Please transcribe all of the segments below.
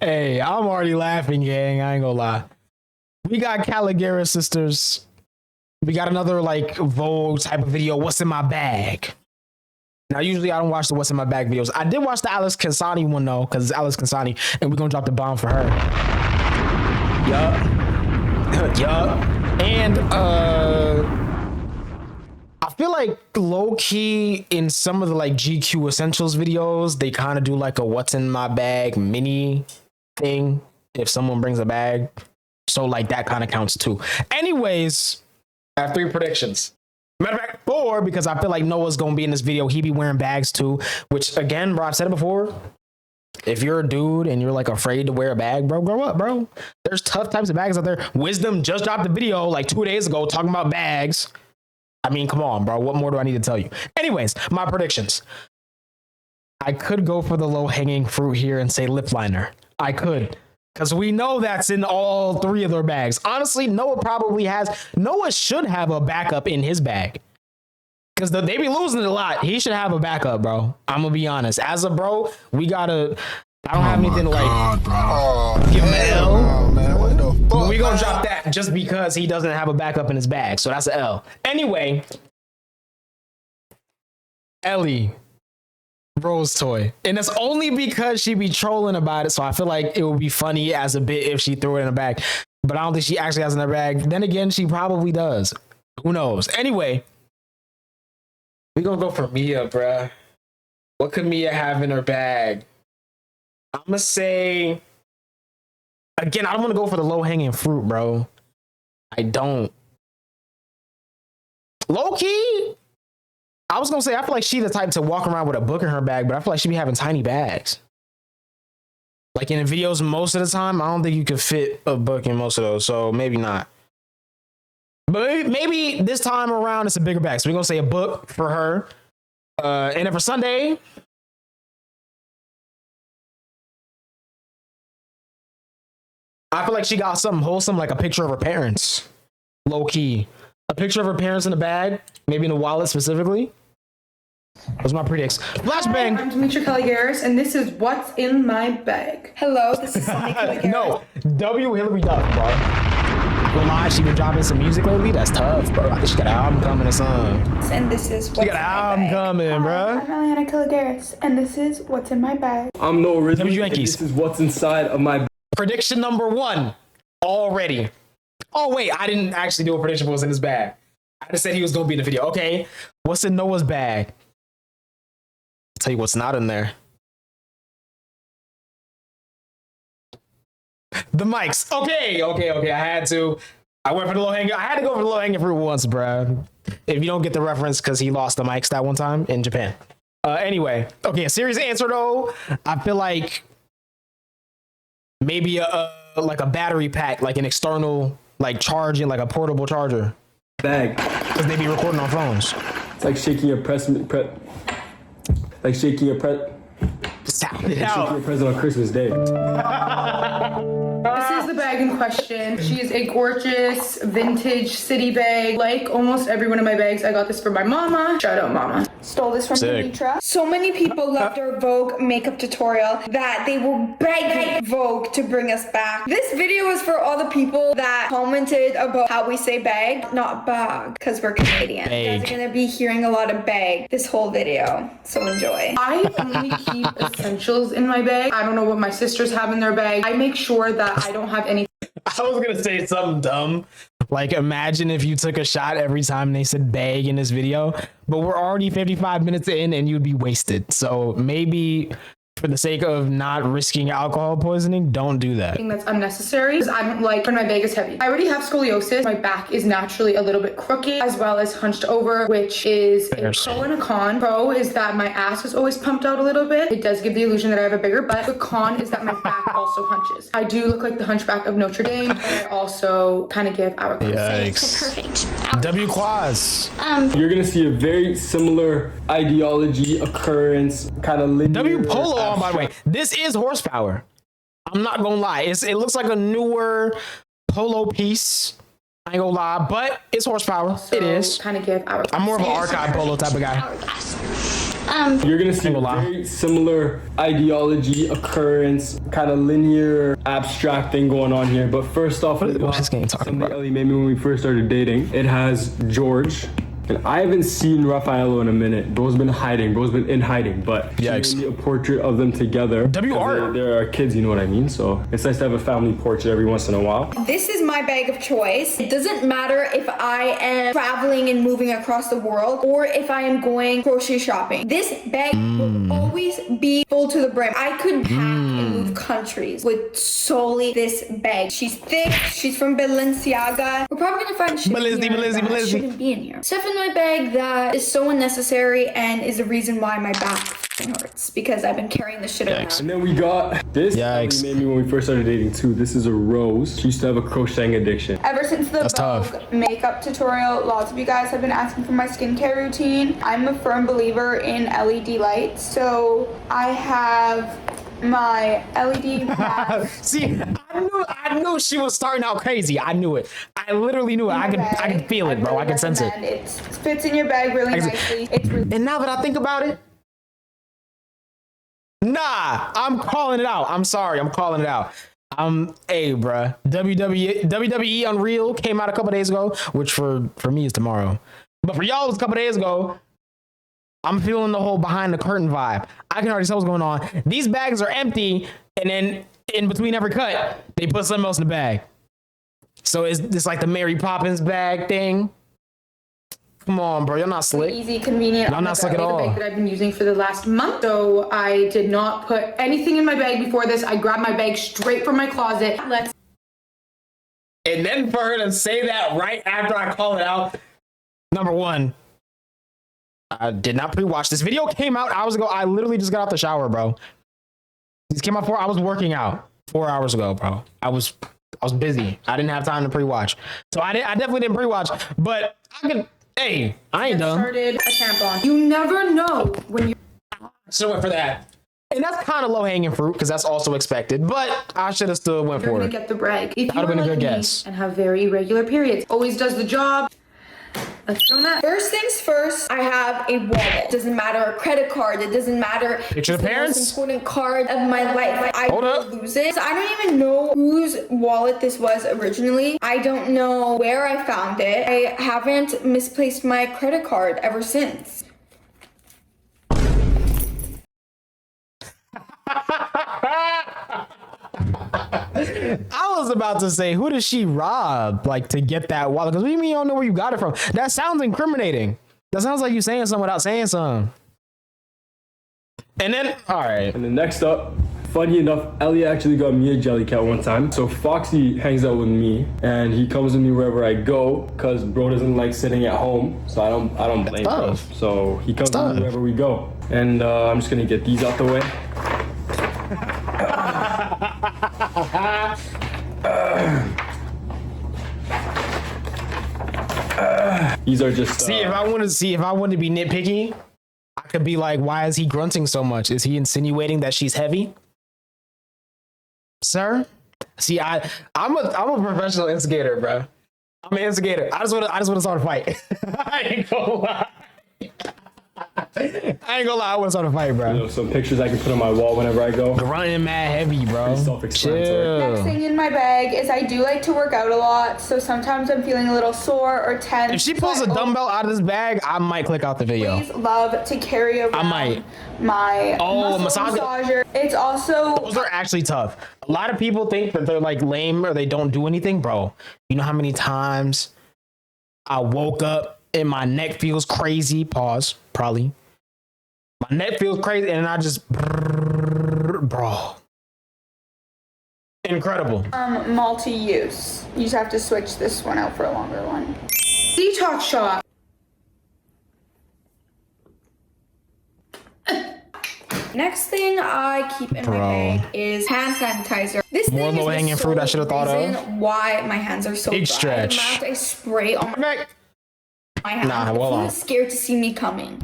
Hey, I'm already laughing, gang. I ain't gonna lie. We got Kalogeras sisters. We got another like Vogue type of video. What's in my bag? Now, usually I don't watch the What's in My Bag videos. I did watch the Alice Kansani one though, because it's Alice Kansani, and we're gonna drop the bomb for her. Yup. Yup. And I feel like low key in some of the like GQ Essentials videos, they kind of do like a What's in My Bag mini thing if someone brings a bag. So like that kind of counts too. Anyways, I have 3 predictions. Matter of fact, 4, because I feel like Noah's gonna be in this video. He be wearing bags too, which again, bro, I've said it before. If you're a dude and you're like afraid to wear a bag, bro, grow up, bro. There's tough types of bags out there. Wisdom just dropped a video like 2 days ago talking about bags. I mean, come on, bro. What more do I need to tell you? Anyways, my predictions. I could go for the low-hanging fruit here and say lip liner. I could. Because we know that's in all 3 of their bags. Honestly, Noah should have a backup in his bag. Because they be losing it a lot. He should have a backup, bro. I'm going to be honest. As a bro, I don't have anything to like give him an L. Oh, man, what the fuck? But we going to drop that just because he doesn't have a backup in his bag. So that's an L. Anyway, Ellie. Rose toy, and it's only because she be trolling about it, so I feel like it would be funny as a bit if she threw it in a bag, but I don't think she actually has it in her bag. Then again, she probably does. Who knows? Anyway, we gonna go for Mia, bruh. What could Mia have in her bag? I'm gonna say, again, I don't want to go for the low-hanging fruit, bro. I don't. Low-key, I was gonna say, I feel like she's the type to walk around with a book in her bag, but I feel like she be having tiny bags. Like in the videos, most of the time, I don't think you could fit a book in most of those, so maybe not. But maybe this time around, it's a bigger bag. So we're gonna say a book for her. And then for Sunday, I feel like she got something wholesome, like a picture of her parents. Low key. A picture of her parents in the bag, maybe in a wallet specifically. Those are my predicts. Flashbang! Hi, I'm Kalogeras, and this is What's in My Bag. Hello, this is Kalogeras. No, W. Hillary Duff, bro. Well, lie, she been dropping some music lately? That's tough, bro. I think she got an album coming or something. And this is What's She got an album coming, bro. I'm Kalogeras, and this is What's in My Bag. I'm no original. W Yankees. This is what's inside of my. Prediction number 1 already. Oh, wait, I didn't actually do a prediction for what's in his bag. I just said he was going to be in the video. Okay, what's in Noah's bag? I'll tell you what's not in there. The mics. Okay. I had to. I went for the low hanging. I had to go for the low hanging fruit once, bruh. If you don't get the reference, because he lost the mics that one time in Japan. Anyway, okay, a serious answer though. I feel like maybe like a battery pack, like an external, like charging, like a portable charger. Bag. Because they be recording on phones. It's like shaking your present Sound it out. shaking your present on Christmas Day. This is the bag in question. She is a gorgeous vintage city bag. Like almost every one of my bags, I got this for my mama. Shout out mama. Stole this from Sick. Mitra. So many people loved our Vogue makeup tutorial that they were begging Vogue to bring us back. This video is for all the people that commented about how we say bag, not bag, because we're Canadian. Bag. You guys are gonna be hearing a lot of bag this whole video, so enjoy. I only keep essentials in my bag. I don't know what my sisters have in their bag. I make sure that I don't have any. I was gonna say something dumb. Like, imagine if you took a shot every time they said bag in this video, but we're already 55 minutes in and you'd be wasted. So maybe for the sake of not risking alcohol poisoning, don't do that. That's unnecessary because I don't like when my bag is heavy. I already have scoliosis. My back is naturally a little bit crooked as well as hunched over, which is a pro and a con. Pro is that my ass is always pumped out a little bit. It does give the illusion that I have a bigger butt. The con is that my back also hunches. I do look like the hunchback of Notre Dame, but I also kind of give hourglass. Yikes. Perfect. W Quaz. You're gonna see a very similar ideology, occurrence, kind of linear. W Polo on, by the way. This is horsepower. I'm not gonna lie. It looks like a newer polo piece. I ain't gonna lie, but it's horsepower. So it is. kind of give hourglass. I'm more of an archive polo type of guy. Hourglass. You're gonna see a very similar ideology, occurrence, kind of linear, abstract thing going on here. But first off, what's this game talking about? Ellie made me when we first started dating. It has George. And I haven't seen Raffaello in a minute. Bro's been hiding. Bro's been in hiding. But she made me a portrait of them together. WR. There are kids, you know what I mean? So it's nice to have a family portrait every once in a while. This is my bag of choice. It doesn't matter if I am traveling and moving across the world or if I am going grocery shopping. This bag will always be full to the brim. I could pack and move countries with solely this bag. She's thick. She's from Balenciaga. We're probably gonna find shit in here that shouldn't be in here. Stuff in my bag that is so unnecessary and is the reason why my back hurts, because I've been carrying this shit around. And then we got this. Ellie made me when we first started dating too. This is a rose. She used to have a crocheting addiction. Ever since the Vogue makeup tutorial, lots of you guys have been asking for my skincare routine. I'm a firm believer in LED lights, so I have my LED mask. See, I knew she was starting out crazy. I knew it. I literally knew it. I could feel it, bro. I can sense it. It fits in your bag really nicely. And now that I think about it, nah, I'm calling it out. I'm sorry, I'm calling it out. Hey, bruh. WWE Unreal came out a couple days ago, which for me is tomorrow. But for y'all, it was a couple days ago. I'm feeling the whole behind the curtain vibe. I can already tell what's going on. These bags are empty, and then in between every cut, they put something else in the bag. So it's like the Mary Poppins bag thing. Come on, bro. You're not slick. Easy, convenient. I'm not slick at all. The bag that I've been using for the last month. So I did not put anything in my bag before this. I grabbed my bag straight from my closet. And then for her to say that right after I call it out, number one, I did not pre-watch. This video came out hours ago. I literally just got out the shower, bro. This came out I was working out 4 hours ago, bro. I was busy. I didn't have time to pre-watch. So I definitely didn't pre-watch, but I ain't done. Started a tampon. You never know when you So went for that. And that's kind of low-hanging fruit because that's also expected, but I should have still went for it. You're gonna get the brag. If that would have been a good guess. And have very irregular periods. Always does the job. Let's go next. First things first, I have a wallet. It doesn't matter a credit card. It doesn't matter. Picture the parents. It's the most important card of my life. I will lose it. I don't even know whose wallet this was originally. I don't know where I found it. I haven't misplaced my credit card ever since. I was about to say, who does she rob, like, to get that wallet? Because what do you mean you don't know where you got it from? That sounds incriminating. That sounds like you saying something without saying something. And then, all right. And then next up, funny enough, Ellie actually got me a jelly cat one time. So Foxy hangs out with me, and he comes with me wherever I go, because bro doesn't like sitting at home. So I don't blame him. So he comes with me wherever we go. And I'm just gonna get these out the way. These are just if I wanted to be nitpicky, I could be like, why is he grunting so much? Is he insinuating that she's heavy? Sir? See, I'm a professional instigator, bro. I'm an instigator. I just want to start a fight. I ain't gonna lie. I want to start a fight, bro. You know, some pictures I can put on my wall whenever I go. Grunting mad heavy, bro. Self-explanatory. Next thing in my bag is I do like to work out a lot, so sometimes I'm feeling a little sore or tense. If she pulls a dumbbell out of this bag, I might click out the video. Please love to carry around my muscle massager. It's also... Those are actually tough. A lot of people think that they're like lame or they don't do anything, bro. You know how many times I woke up and my neck feels crazy. Pause. Probably. My neck feels crazy and I just, bro. Incredible. Multi-use. You just have to switch this one out for a longer one. Detox shot. Next thing I keep in my bag is hand sanitizer. This more low hanging fruit I should have thought of. Why my hands are so big dry. stretch. The amount I spray on my hands. Nah, well, I'm scared to see me coming.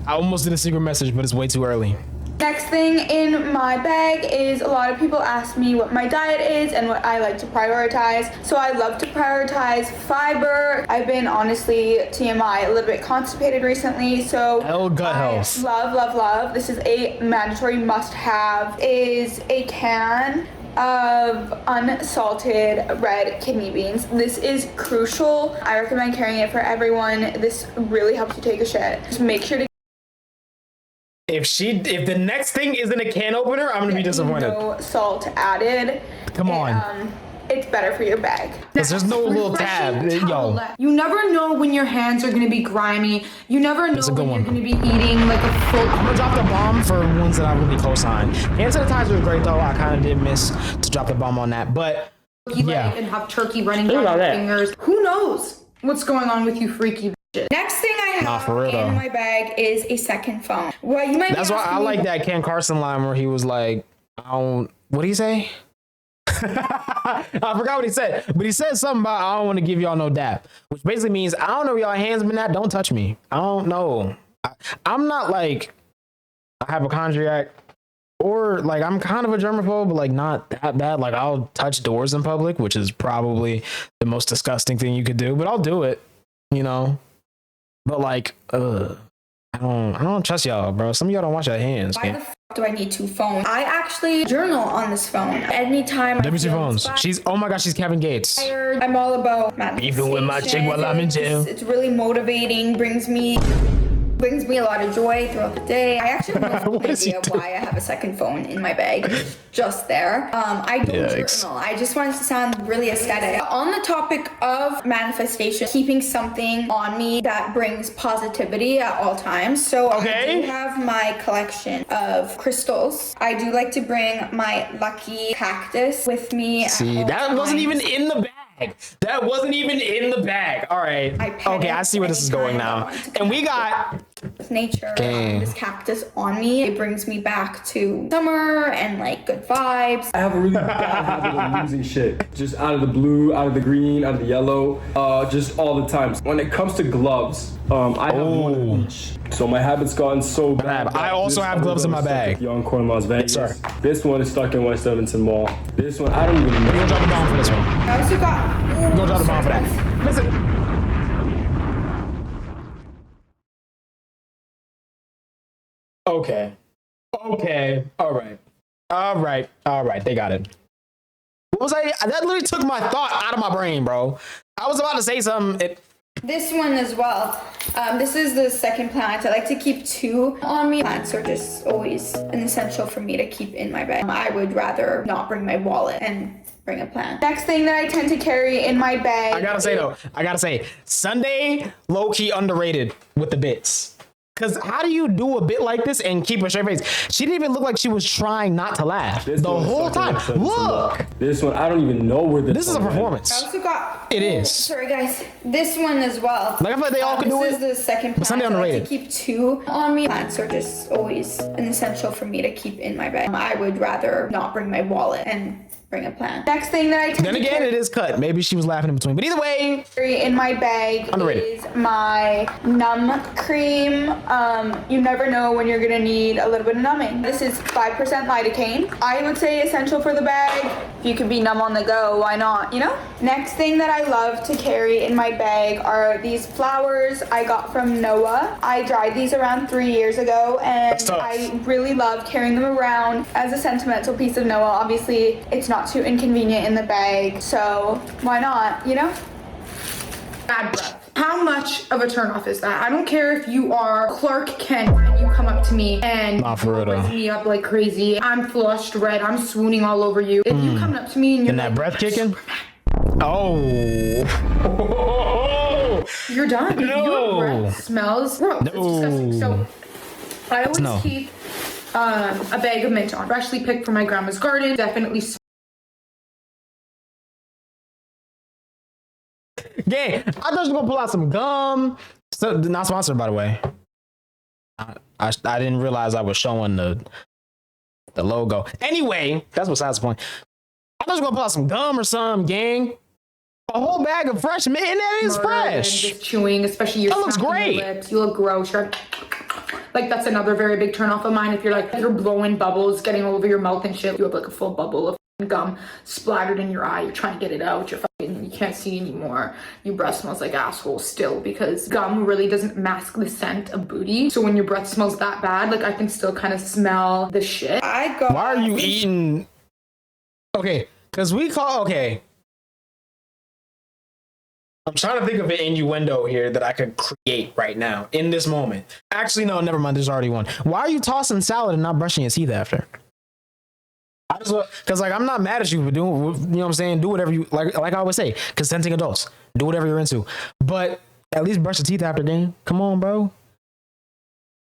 I almost did a secret message, but it's way too early. Next thing in my bag is a lot of people ask me what my diet is and what I like to prioritize. So I love to prioritize fiber. I've been honestly, TMI, a little bit constipated recently. So gut health. Love. This is a mandatory must-have, is a can of unsalted red kidney beans. This is crucial. I recommend carrying it for everyone. This really helps you take a shit. Just make sure to If the next thing isn't a can opener, I'm gonna be disappointed. no salt added. Come on. It's better for your bag. Because there's no little tab. Yo. You never know when your hands are gonna be grimy. You never know a good when one. you're gonna be eating like a full. I'm gonna drop the bomb for ones that I really co-sign. Hand sanitizer is great though. I kind of did miss to drop the bomb on that, but Turkey yeah. leg and have turkey running down your fingers. Who knows what's going on with you freaky bitches? Next thing I Nah, for real, have though. in my bag is a second phone. Well, you might That's be why I asking me, like that Ken Carson line where he was like, what did he say? I forgot what he said, but he said something about I don't want to give y'all no dap, which basically means I don't know where y'all hands been at. Don't touch me. I don't know. I'm not like a hypochondriac or like I'm kind of a germaphobe, but like not that bad. Like I'll touch doors in public, which is probably the most disgusting thing you could do, but I'll do it, you know. But like, I don't trust y'all, bro. Some of y'all don't wash your hands. why the f do I need two phones? I actually journal on this phone. Anytime Let I me see feel phones. inspired, Oh my gosh, she's Kevin Gates. I'm all about Even with my chick while I'm in jail. It's really motivating, brings me a lot of joy throughout the day. I actually have no What is he idea doing? why I have a second phone in my bag, just there. I don't Yikes. journal. I just want it to sound really aesthetic. On the topic of manifestation, keeping something on me that brings positivity at all times. So Okay. I do have my collection of crystals. I do like to bring my lucky cactus with me. See, at all that wasn't times. even in the bag. That wasn't even in the bag. All right. I pet Okay, it I see where this is going anytime I now. want to And we connect got with nature. Dang. This cactus on me, it brings me back to summer and like good vibes. I have a really bad habit of losing shit. Just out of the blue, out of the green, out of the yellow, just all the time. When it comes to gloves, I have one of each. So my habit's gotten so bad. I also have gloves in my bag. Yonkor in Las Vegas. sir. This one is stuck in West Evanston Mall. This one, I don't even We're gonna know. drop the bomb for this one. I also got. We're gonna drop the bomb for that. Listen. Okay. All right. They got it. What was I? That literally took my thought out of my brain, bro. I was about to say something. This one as well. This is the second plant. I like to keep two on me. Plants are just always an essential for me to keep in my bag. I would rather not bring my wallet and bring a plant. Next thing that I tend to carry in my bag. I gotta say, Sunday low key underrated with the bits. Cause how do you do a bit like this and keep a straight face? She didn't even look like she was trying not to laugh This the one is whole stuck in time. West Evanston Mall. Look, This one, I don't even know where this is a one went. I performance. also got. It is. Sorry guys. This one as well. Like I feel like they all can do This it. is the second plant. Sunday I like underrated. to keep two on me. Plants are just always an essential for me to keep in my bag. I would rather not bring my wallet and bring a plant. Next thing that I tend Then to again, it is cut. Maybe she was laughing in between. But either way, carry in my bag Underrated. is my numb cream. You never know when you're gonna need a little bit of numbing. This is 5% lidocaine. I would say essential for the bag. If you could be numb on the go, why not, you know? Next thing that I love to carry in my bag are these flowers I got from Noah. I dried these around 3 years ago and That's tough. I really love carrying them around as a sentimental piece of Noah. Obviously, it's not too inconvenient in the bag, so why not, you know? Bad breath. How much of a turnoff is that? I don't care if you are Clark Kent and you come up to me and Nah, for real though. raise me up like crazy. I'm flushed red. I'm swooning all over you. If you come up to me and you're and that like, breath kicking. Oh. you're done. If No. your breath smells gross. It's disgusting. So I always No. keep a bag of mint on. Freshly picked from my grandma's garden. Definitely. Yeah, I thought she was gonna pull out some gum. So, not sponsored, by the way. I didn't realize I was showing the logo. Anyway, that's besides the point. I thought she was gonna pull out some gum or something, gang. A whole bag of fresh mint, and that is murder and fresh. just chewing, especially your That looks smacking great. your lips. You look gross. You're Like that's another very big turn off of mine. If you're like, you're blowing bubbles, getting all over your mouth and shit, you have like a full bubble of gum splattered in your eye, you're trying to get it out, you can't see anymore, your breath smells like asshole still, because gum really doesn't mask the scent of booty. So when your breath smells that bad, like I can still kind of smell the shit. Why are you eating? Okay, because okay, I'm trying to think of an innuendo here that I could create right now in this moment. Actually, no, never mind, there's already one. Why are you tossing salad and not brushing your teeth after? Because like I'm not mad at you for doing, you know what I'm saying, do whatever you like I always say, consenting adults, do whatever you're into, but at least brush your teeth after, game. Come on, bro.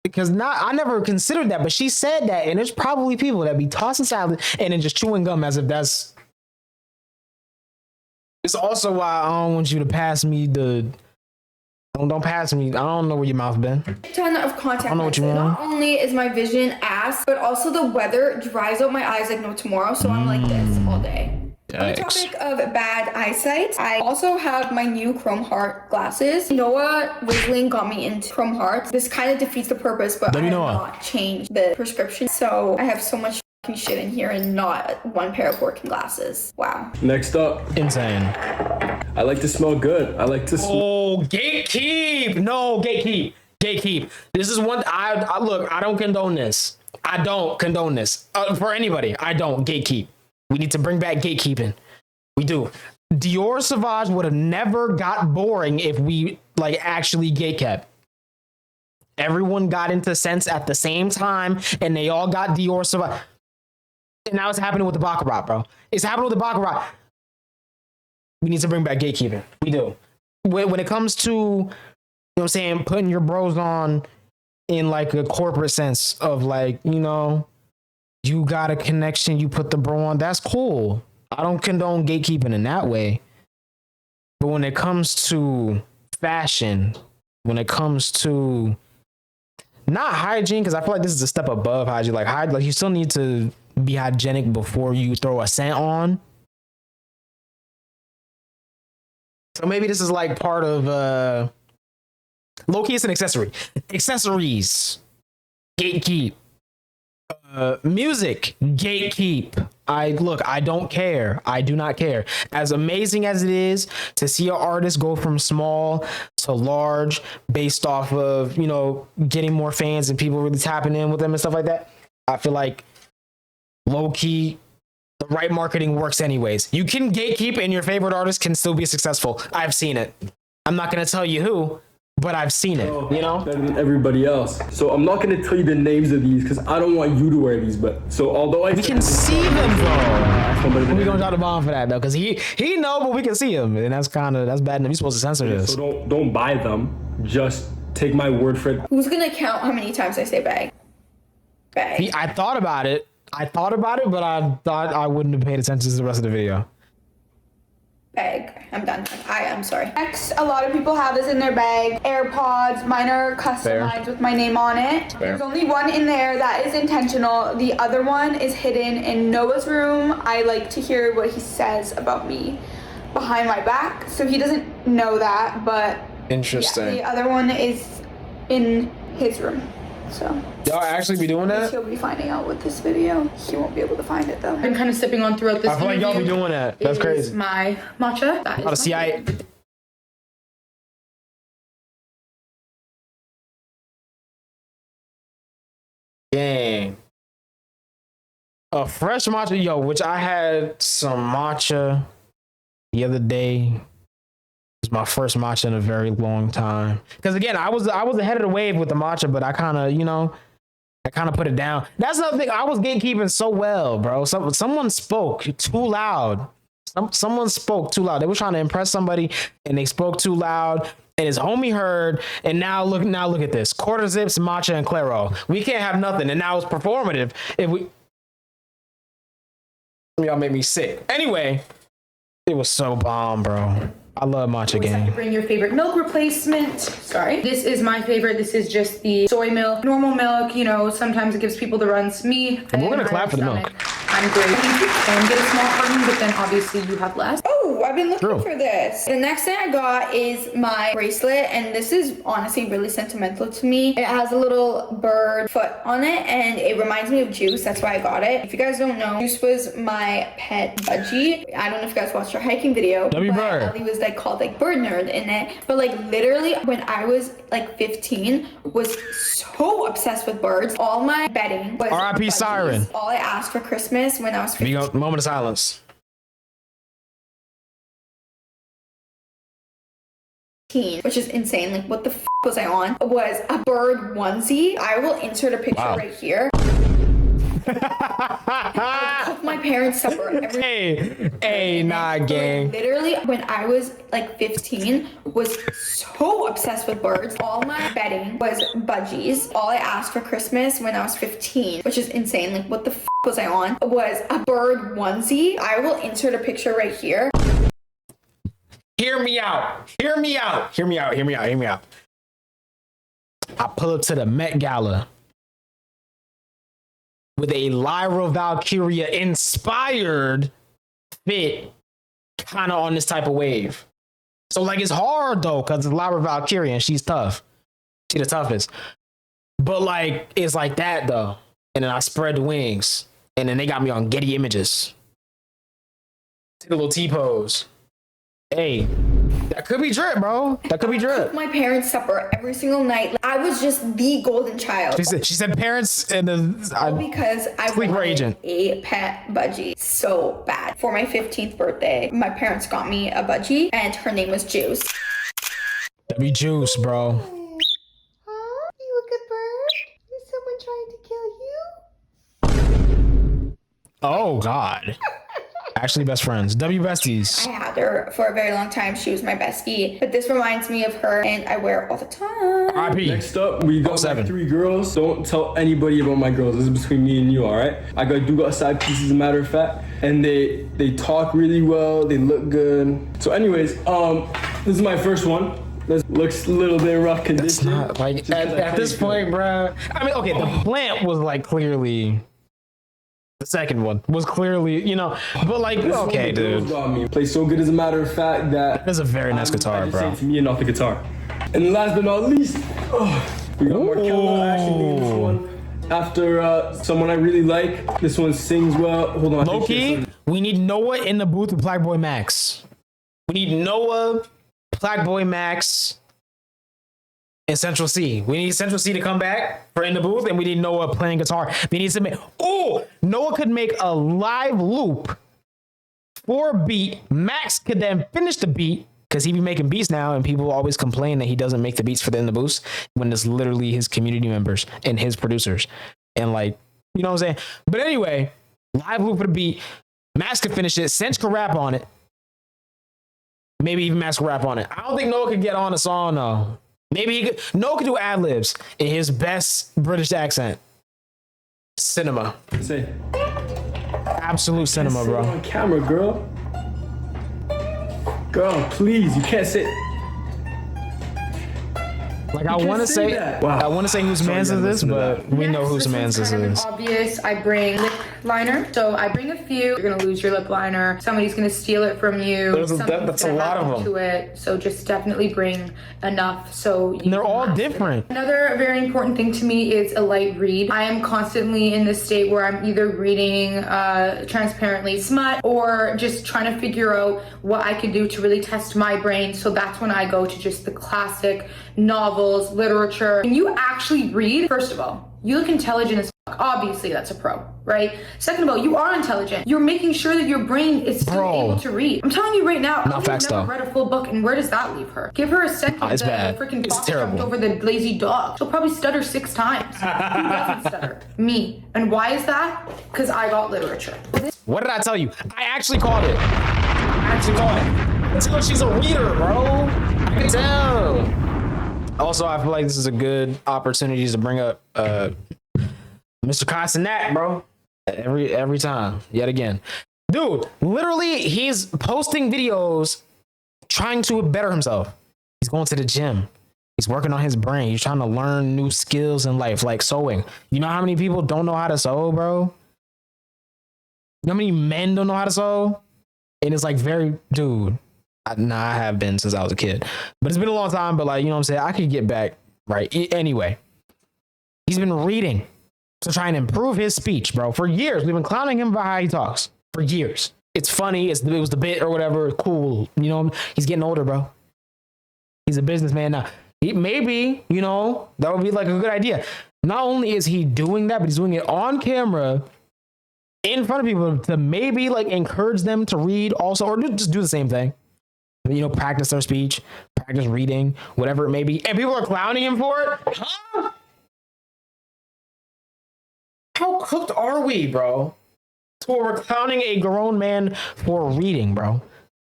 Because I never considered that, but she said that, and there's probably people that be tossing salad and then just chewing gum as if that's. It's also why I don't want you to pass me the. Don't pass me. I don't know where your mouth been. Ton of contact I don't know what you lenses. want. Not only is my vision ass, but also the weather dries out my eyes like no tomorrow. So I'm like this all day. On the topic of bad eyesight, I also have my new Chrome Heart glasses. Noah Rizzling got me into Chrome Heart. This kind of defeats the purpose, but I have not changed the prescription. So I have so much shit in here and not one pair of working glasses. Wow. Next up. Insane. I like to smell good. I like to Oh, gatekeep. No, gatekeep. Gatekeep. This is one. I look, I don't condone this. I don't condone this. For anybody, I don't gatekeep. We need to bring back gatekeeping. We do. Dior Sauvage would have never got boring if we like actually gatekept. Everyone got into scents at the same time and they all got Dior Sauvage. And now it's happening with the Baccarat, bro. It's happening with the Baccarat. We need to bring back gatekeeping. We do. When it comes to, you know what I'm saying, putting your bros on in like a corporate sense of like, you know, you got a connection, you put the bro on, that's cool. I don't condone gatekeeping in that way. But when it comes to fashion, when it comes to not hygiene, because I feel like this is a step above hygiene. Like you still need to be hygienic before you throw a scent on. So maybe this is like part of low-key, it's an accessory. Accessories. Gatekeep. Music. Gatekeep. I don't care. I do not care. As amazing as it is to see an artist go from small to large based off of, you know, getting more fans and people really tapping in with them and stuff like that, I feel like low-key, the right marketing works anyways. You can gatekeep and your favorite artist can still be successful. I've seen it. I'm not going to tell you who, but I've seen it, you know? Better than everybody else. So I'm not going to tell you the names of these because I don't want you to wear these, but so although we can see them though. We're going to drop the bomb for that though, because he know, but we can see him, and that's bad enough. You're supposed to censor this. So don't buy them. Just take my word for it. Who's going to count how many times I say bag? Bag. I thought about it, but I thought I wouldn't have paid attention to the rest of the video. Bag. I'm done. I'm sorry. Next, a lot of people have this in their bag. AirPods. Mine are customized with my name on it. There's only one in there that is intentional. The other one is hidden in Noah's room. I like to hear what he says about me behind my back. So he doesn't know that, but interesting. Yeah, the other one is in his room. So y'all actually be doing that? He'll be finding out with this video. He won't be able to find it though. I've been kind of sipping on throughout this. I feel like y'all be doing that. That's crazy. My matcha. That is see, Dang. A fresh matcha, yo, which I had some matcha the other day. It was my first matcha in a very long time. Because again, I was ahead of the wave with the matcha, but I kind of, you know, put it down. That's the thing. I was gatekeeping so well, bro. Someone spoke too loud. Someone spoke too loud. They were trying to impress somebody, and they spoke too loud. And his homie heard, and now look at this. Quarter zips, matcha, and Claro. We can't have nothing, and now it's performative. Y'all made me sick. Anyway, it was so bomb, bro. I love matcha game. Bring your favorite milk replacement. Sorry. This is my favorite. This is just the soy milk. Normal milk, you know, sometimes it gives people the runs. Me, and we're gonna clap for the milk. I'm great. And get a small carton, but then obviously you have less. Oh I've been looking True. for this. The next thing I got is my bracelet, and this is honestly really sentimental to me. It has a little bird foot on it, and it reminds me of Juice. That's why I got it. If you guys don't know, Juice was my pet budgie. I don't know if you guys watched our hiking video. W but Bird. Ellie was like called like bird nerd in it. But like literally when I was like 15, was so obsessed with birds. All my bedding was R.I.P. budgies. Siren. All I asked for Christmas when I was 15. Moment of silence. Which is insane. Like, what the f was I on? Was a bird onesie. I will insert a picture right here. I cook my parents' supper every Hey, nah, gang. Literally, when I was like 15, was so obsessed with birds. All my bedding was budgies. All I asked for Christmas when I was 15, which is insane. Like, what the f was I on? Was a bird onesie. I will insert a picture right here. Hear me out. Hear me out. Hear me out. Hear me out. Hear me out. I pull up to the Met Gala with a Lyra Valkyria inspired fit, kind of on this type of wave. So like it's hard though, because it's Lyra Valkyria and she's tough. She the toughest. But like it's like that though. And then I spread the wings. And then they got me on Getty Images. Take a little T-pose. Hey, that could be drip, bro. That could be drip. My parents' supper every single night. I was just the golden child. She said parents and then Because I Sleeper wanted agent. a pet budgie so bad. For my 15th birthday, my parents got me a budgie, and her name was Juice. that be juice, bro. Huh? You a good bird? Is someone trying to kill you? Oh God. Actually best friends. W besties. I had her for a very long time. She was my bestie. But this reminds me of her, and I wear it all the time. R.I.P. Next up, we got my 07. 3 girls. Don't tell anybody about my girls. This is between me and you, all right? I do got side pieces, as a matter of fact, and they talk really well. They look good. So, anyways, this is my first one. This looks a little bit rough condition. It's not like at this point, bro. I mean, okay, the plant was like clearly. The second one was clearly, but like, okay, dude. Got me. Plays so good, as a matter of fact, that That's a very nice guitar, I just bro. say to me and not the guitar. And last but not least, we got Markella actually doing this one after someone I really like. This one sings well. Hold on. I think she has Low-key, we need Noah in the booth with Black Boy Max. We need Noah, Black Boy Max, and Central C. We need Central C to come back for in the booth, and we need Noah playing guitar. We need to make. Oh, Noah could make a live loop for a beat. Max could then finish the beat because he be making beats now, and people always complain that he doesn't make the beats for the in the booth when it's literally his community members and his producers, and like, you know what I'm saying. But anyway, live loop for the beat. Max could finish it. Cinch could rap on it. Maybe even Max could rap on it. I don't think Noah could get on a song though. Maybe he could. Noah could do ad libs in his best British accent. Cinema, Say, absolute cinema, sit bro. on camera, girl. Girl, please, you can't sit. Like I can't want to say say, that. Wow. I want to say whose Sorry, man's yeah, is this, listen to but that. we know Next, whose this man's one's this kind of is. obvious. I bring lip liner. So I bring a few. You're gonna lose your lip liner. Somebody's gonna steal it from you. That's a gonna lot of happen them. to it. So just definitely bring enough. So you They're can all last it. different. Another very important thing to me is a light read. I am constantly in this state where I'm either reading transparently smut or just trying to figure out what I could do to really test my brain. So that's when I go to just the classic novels, literature. When you actually read, first of all, you look intelligent as fuck. Obviously, that's a pro, right? Second of all, you are intelligent. You're making sure that your brain is still Bro. able to read. I'm telling you right now, Not Ellie's facts, never though. read a full book, and where does that leave her? Give her a second. It's the bad. freaking It's fox terrible. jumped over the lazy dog. She'll probably stutter 6 times. Who doesn't stutter? Me. And why is that? Because I got literature. What did I tell you? I actually called it. I actually called it. I can tell she's a reader, bro. I can tell. Also, I feel like this is a good opportunity to bring up Mr. Castanet, bro. Every time, yet again. Dude, literally, he's posting videos trying to better himself. He's going to the gym. He's working on his brain. He's trying to learn new skills in life, like sewing. You know how many people don't know how to sew, bro? You know how many men don't know how to sew? And it's like very, dude, I have been since I was a kid, but it's been a long time. But like, you know what I'm saying? I could get back, right? Anyway, he's been reading to try and improve his speech, bro. For years, we've been clowning him about how he talks. For years. It's funny. It was the bit or whatever. Cool. You know, he's getting older, bro. He's a businessman now. Maybe, you know, that would be like a good idea. Not only is he doing that, but he's doing it on camera in front of people to maybe like encourage them to read also, or just do the same thing. You know, practice their speech, practice reading, whatever it may be. And people are clowning him for it. Huh? How cooked are we, bro? So we're clowning a grown man for reading, bro.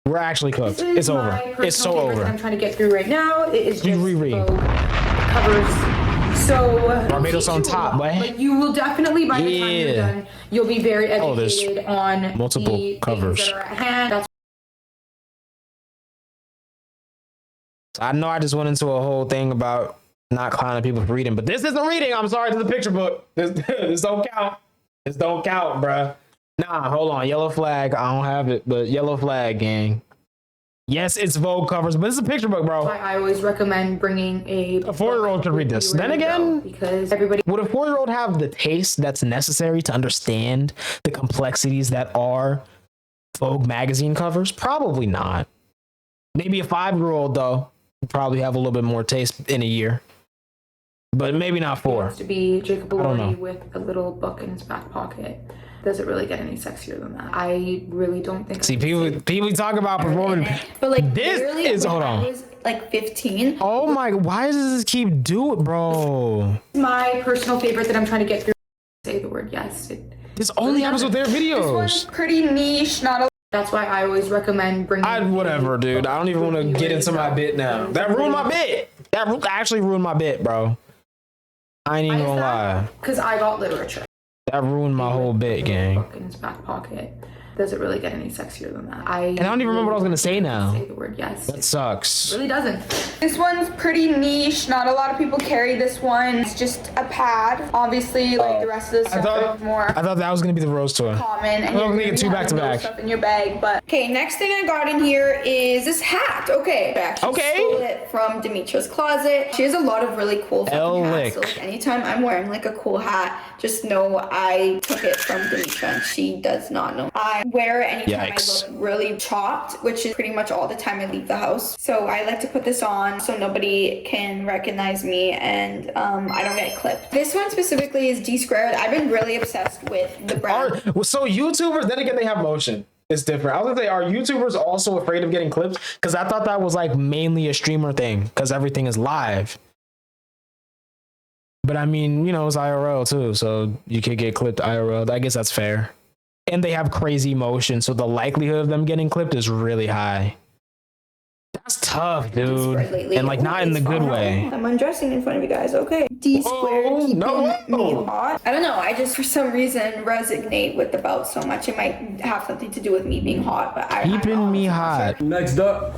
We're actually cooked. It's over. It's so over. I'm trying to get through right now. It is just reread. Covers. So Barbados on top, boy. But you will definitely, by the time you're done, you'll be very educated on multiple the covers things that are at hand. That's I know I just went into a whole thing about not clowning people for reading, but this isn't reading. I'm sorry, this is a picture book. This don't count. This don't count, bruh. Nah, hold on. Yellow flag. I don't have it, but yellow flag, gang. Yes, it's Vogue covers, but it's a picture book, bro. why I always recommend bringing a 4-year-old could read this. Then again, because everybody would a 4-year-old have the taste that's necessary to understand the complexities that are Vogue magazine covers? Probably not. Maybe a 5-year-old, though, would probably have a little bit more taste in a year. But maybe not 4. wants to be Jacob I don't know. Elordi with a little book in his back pocket. Does it really get any sexier than that? I really don't think. See, people talk about performing. But like This literally is- when hold on. I was like 15. Oh my, why does this keep doing, bro? My personal favorite that I'm trying to get through. Say the word yes. This only happens with their This one's videos. pretty niche. Not a. That's why I always recommend bringing. Whatever, dude. I don't even want to get into my bit now. That ruined my bit. That actually ruined my bit, bro. I ain't even gonna lie. Because I got literature. That ruined my whole bit, gang. Book in his back pocket. Does it really get any sexier than that? And I don't even remember what I was gonna say now. Say the word yes. That sucks. Really doesn't. This one's pretty niche. Not a lot of people carry this one. It's just a pad. Obviously, like the rest of the stuff is more I thought that was gonna be the rose tour. common. And Well, you're we gonna get two be back to having back. stuff in your bag, but Okay, next thing I got in here is this hat. Okay, I actually stole it from Demetra's closet. She has a lot of really cool fucking hats. So like anytime I'm wearing like a cool hat, just know I took it from Demetra and she does not know. I wear it anytime I look really chopped, which is pretty much all the time I leave the house. So I like to put this on so nobody can recognize me and I don't get clipped. This one specifically is D-squared. I've been really obsessed with the brand. So YouTubers, then again, they have motion. It's different. I was gonna say, are YouTubers also afraid of getting clipped? Because I thought that was like mainly a streamer thing, because everything is live. But I mean, you know, it's IRL too, so you could get clipped IRL. I guess that's fair. And they have crazy motion, so the likelihood of them getting clipped is really high. That's tough, dude. And like not in the good way. I'm undressing in front of you guys, okay? D-squared keeping me hot. I don't know, I just for some reason resonate with the belt so much. It might have something to do with me being hot, but keeping me hot. Next up,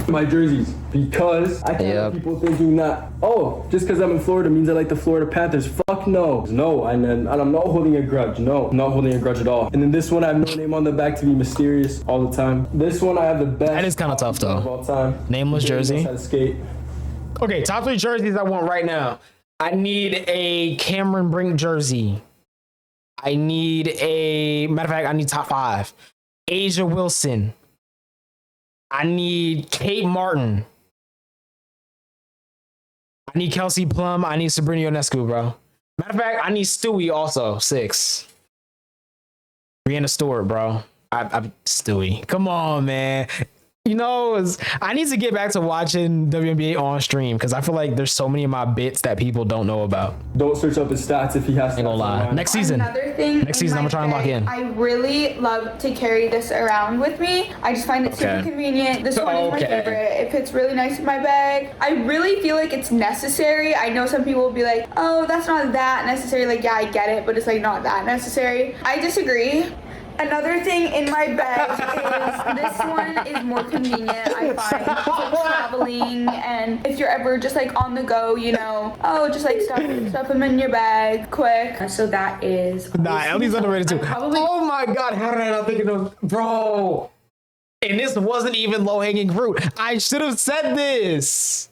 my jerseys, because I can't have people thinking that, oh, just because I'm in Florida means I like the Florida Panthers. Fuck no. No, and I'm not holding a grudge. No, I'm not holding a grudge at all. And then this one, I have no name on the back to be mysterious all the time. This one, I have the best. That is kind of tough though. Of all time. Nameless jersey. How to skate. Okay, top 3 jerseys I want right now. I need a Cameron Brink jersey. I need matter of fact, I need top 5. Asia Wilson. I need Kate Martin. I need Kelsey Plum. I need Sabrina Ionescu, bro. Matter of fact, I need Stewie also, 6. Brianna Stewart, bro. I'm Stewie. Come on, man. You know, I need to get back to watching WNBA on stream because I feel like there's so many of my bits that people don't know about. Don't search up his stats if he has to. Ain't gonna lie. Next season. Another thing. Next season, I'm gonna try and lock in. I really love to carry this around with me. I just find it super convenient. This one is my favorite. It fits really nice in my bag. I really feel like it's necessary. I know some people will be like, oh, that's not that necessary. Like, yeah, I get it, but it's like not that necessary. I disagree. Another thing in my bag is this one is more convenient, I find, for traveling, and if you're ever just like on the go, you know, oh, just like stuff them in your bag quick. So that is Ellie's underrated too. Oh my god, how did I not think of those, bro? And this wasn't even low-hanging fruit. I should have said this.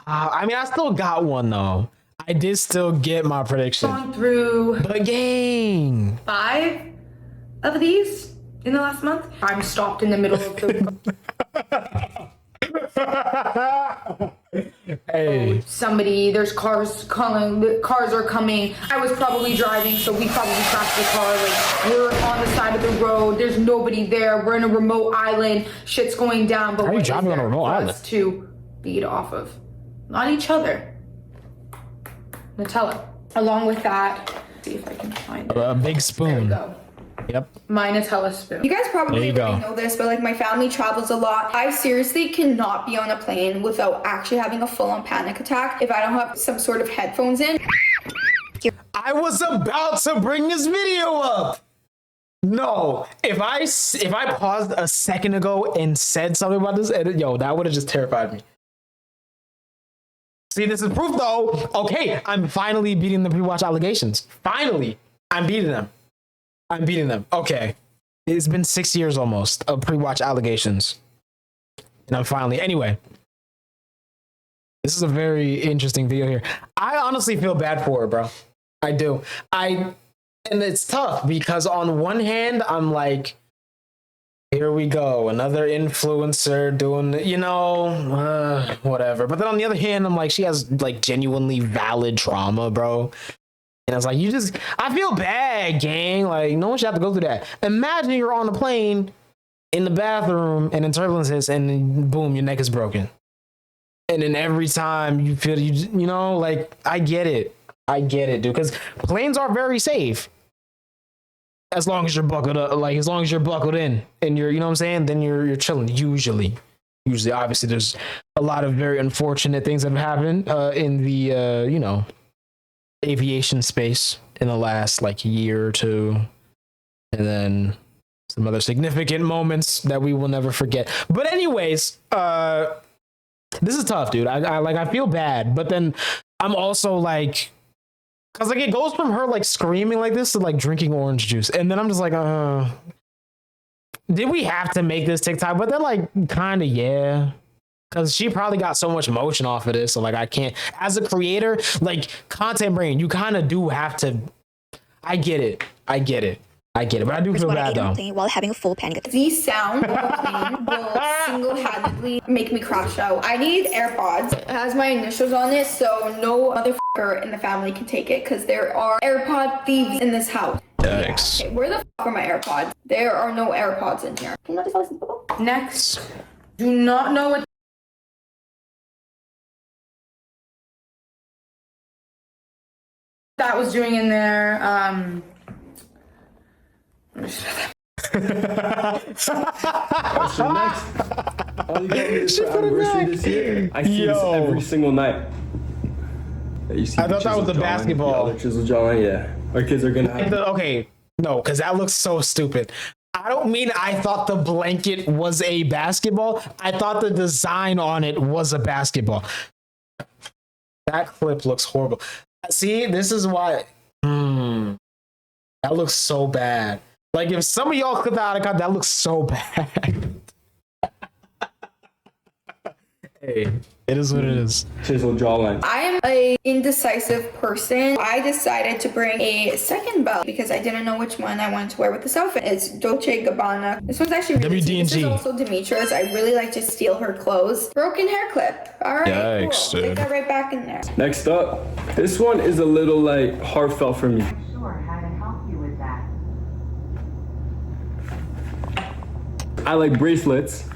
I mean, I still got one though. I did still get my prediction. Gone through the gang. 5 of these in the last month. I'm stopped in the middle of the Hey. somebody, there's cars calling, the cars are coming. I was probably driving, so we probably crashed the car. Like, we're on the side of the road, there's nobody there, we're in a remote island, shit's going down. But how are you driving on a remote island? To beat off of, not each other. Nutella. Along with that, see if I can find it. A big spoon. There we go. Yep. My Nutella spoon. You guys probably There you already know this, but like my family travels a lot. I seriously cannot be on a plane without actually having a full-on panic attack if I don't have some sort of headphones in. I was about to bring this video up. No, if I paused a second ago and said something about this, yo, that would have just terrified me. See, this is proof though. Okay, I'm finally beating the pre-watch allegations. Finally, I'm beating them. Okay. It's been 6 years almost of pre-watch allegations. And I'm finally, anyway. This is a very interesting video here. I honestly feel bad for her, bro. I do. And it's tough because on one hand, I'm like, here we go, another influencer doing, you know, whatever. But then on the other hand, I'm like, she has like genuinely valid trauma, bro. And I was like, I feel bad, gang. Like, no one should have to go through that. Imagine you're on a plane in the bathroom and then turbulence hits and then boom, your neck is broken. And then every time you feel, you know, like, I get it, dude. Because planes are very safe. As long as you're buckled up, like as long as you're buckled in and you're, you know what I'm saying, then you're chilling. Usually, obviously, there's a lot of very unfortunate things that have happened in the, you know, aviation space in the last like year or two, and then some other significant moments that we will never forget. But anyways, this is tough, dude. I feel bad, but then I'm also like. Cause like it goes from her like screaming like this to like drinking orange juice, and then I'm just like, did we have to make this TikTok? But then like kind of yeah, cause she probably got so much emotion off of this, so like I can't. As a creator, like content brain, you kind of do have to. I get it, but I do feel bad though. While having a full panic attack. The sound of a plane will single-handedly make me crash out. I need AirPods. It has my initials on it, so no motherfucker in the family can take it because there are AirPod thieves in this house. Yikes. Okay, where the fuck are my AirPods? There are no AirPods in here. Can you not just listen to people? Next, do not know what that was doing in there. So next, all you got is for anniversary this year. I see this every single night. Yeah, you see I thought that was the basketball. Yeah, the chisel jawline, yeah. Our kids are gonna have Okay, no, because that looks so stupid. I don't mean I thought the blanket was a basketball. I thought the design on it was a basketball. That clip looks horrible. See, this is why. That looks so bad. Like if some of y'all clip out of cut, that looks so bad. Hey, it is what it is. chisel jawline. I am a indecisive person. I decided to bring a second belt because I didn't know which one I wanted to wear with this outfit. It's Dolce & Gabbana. This one's actually really cute. This is also Demetra's. I really like to steal her clothes. Broken hair clip. All right, Yikes, cool. dude. Put that right back in there. Next up, this one is a little like heartfelt for me. Sure, how to help you with that? I like bracelets.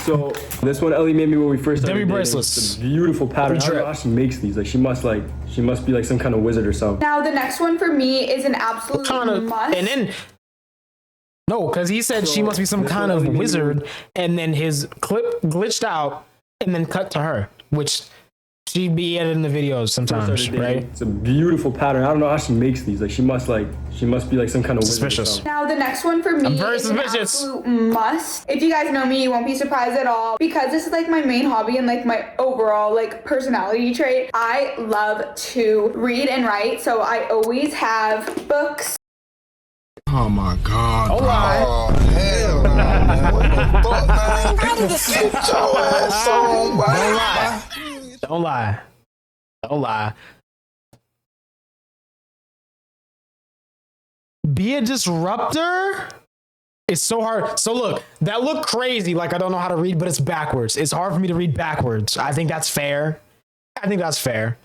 So this one Ellie made me when we first started dating. bracelets. It's a beautiful pattern. I don't know how she makes these. Like she must be like some kind of wizard or something. Now the next one for me is an absolute must. And then no, because he said she must be some kind of wizard, and then his clip glitched out and then cut to her, which She be editing the videos sometimes, right? It's a beautiful pattern. I don't know how she makes these. Like she must be like some kind of Suspicious. Now the next one for me I'm very is an suspicious. absolute must. If you guys know me, you won't be surprised at all because this is like my main hobby and like my overall like personality trait. I love to read and write, so I always have books. Oh my God. Oh, my. Oh, hell no, man. What the fuck, man? Get your ass on, boy. Don't lie. Don't lie. Be a disruptor? It's so hard. So look, that looked crazy. Like I don't know how to read, but it's backwards. It's hard for me to read backwards. I think that's fair. I think that's fair.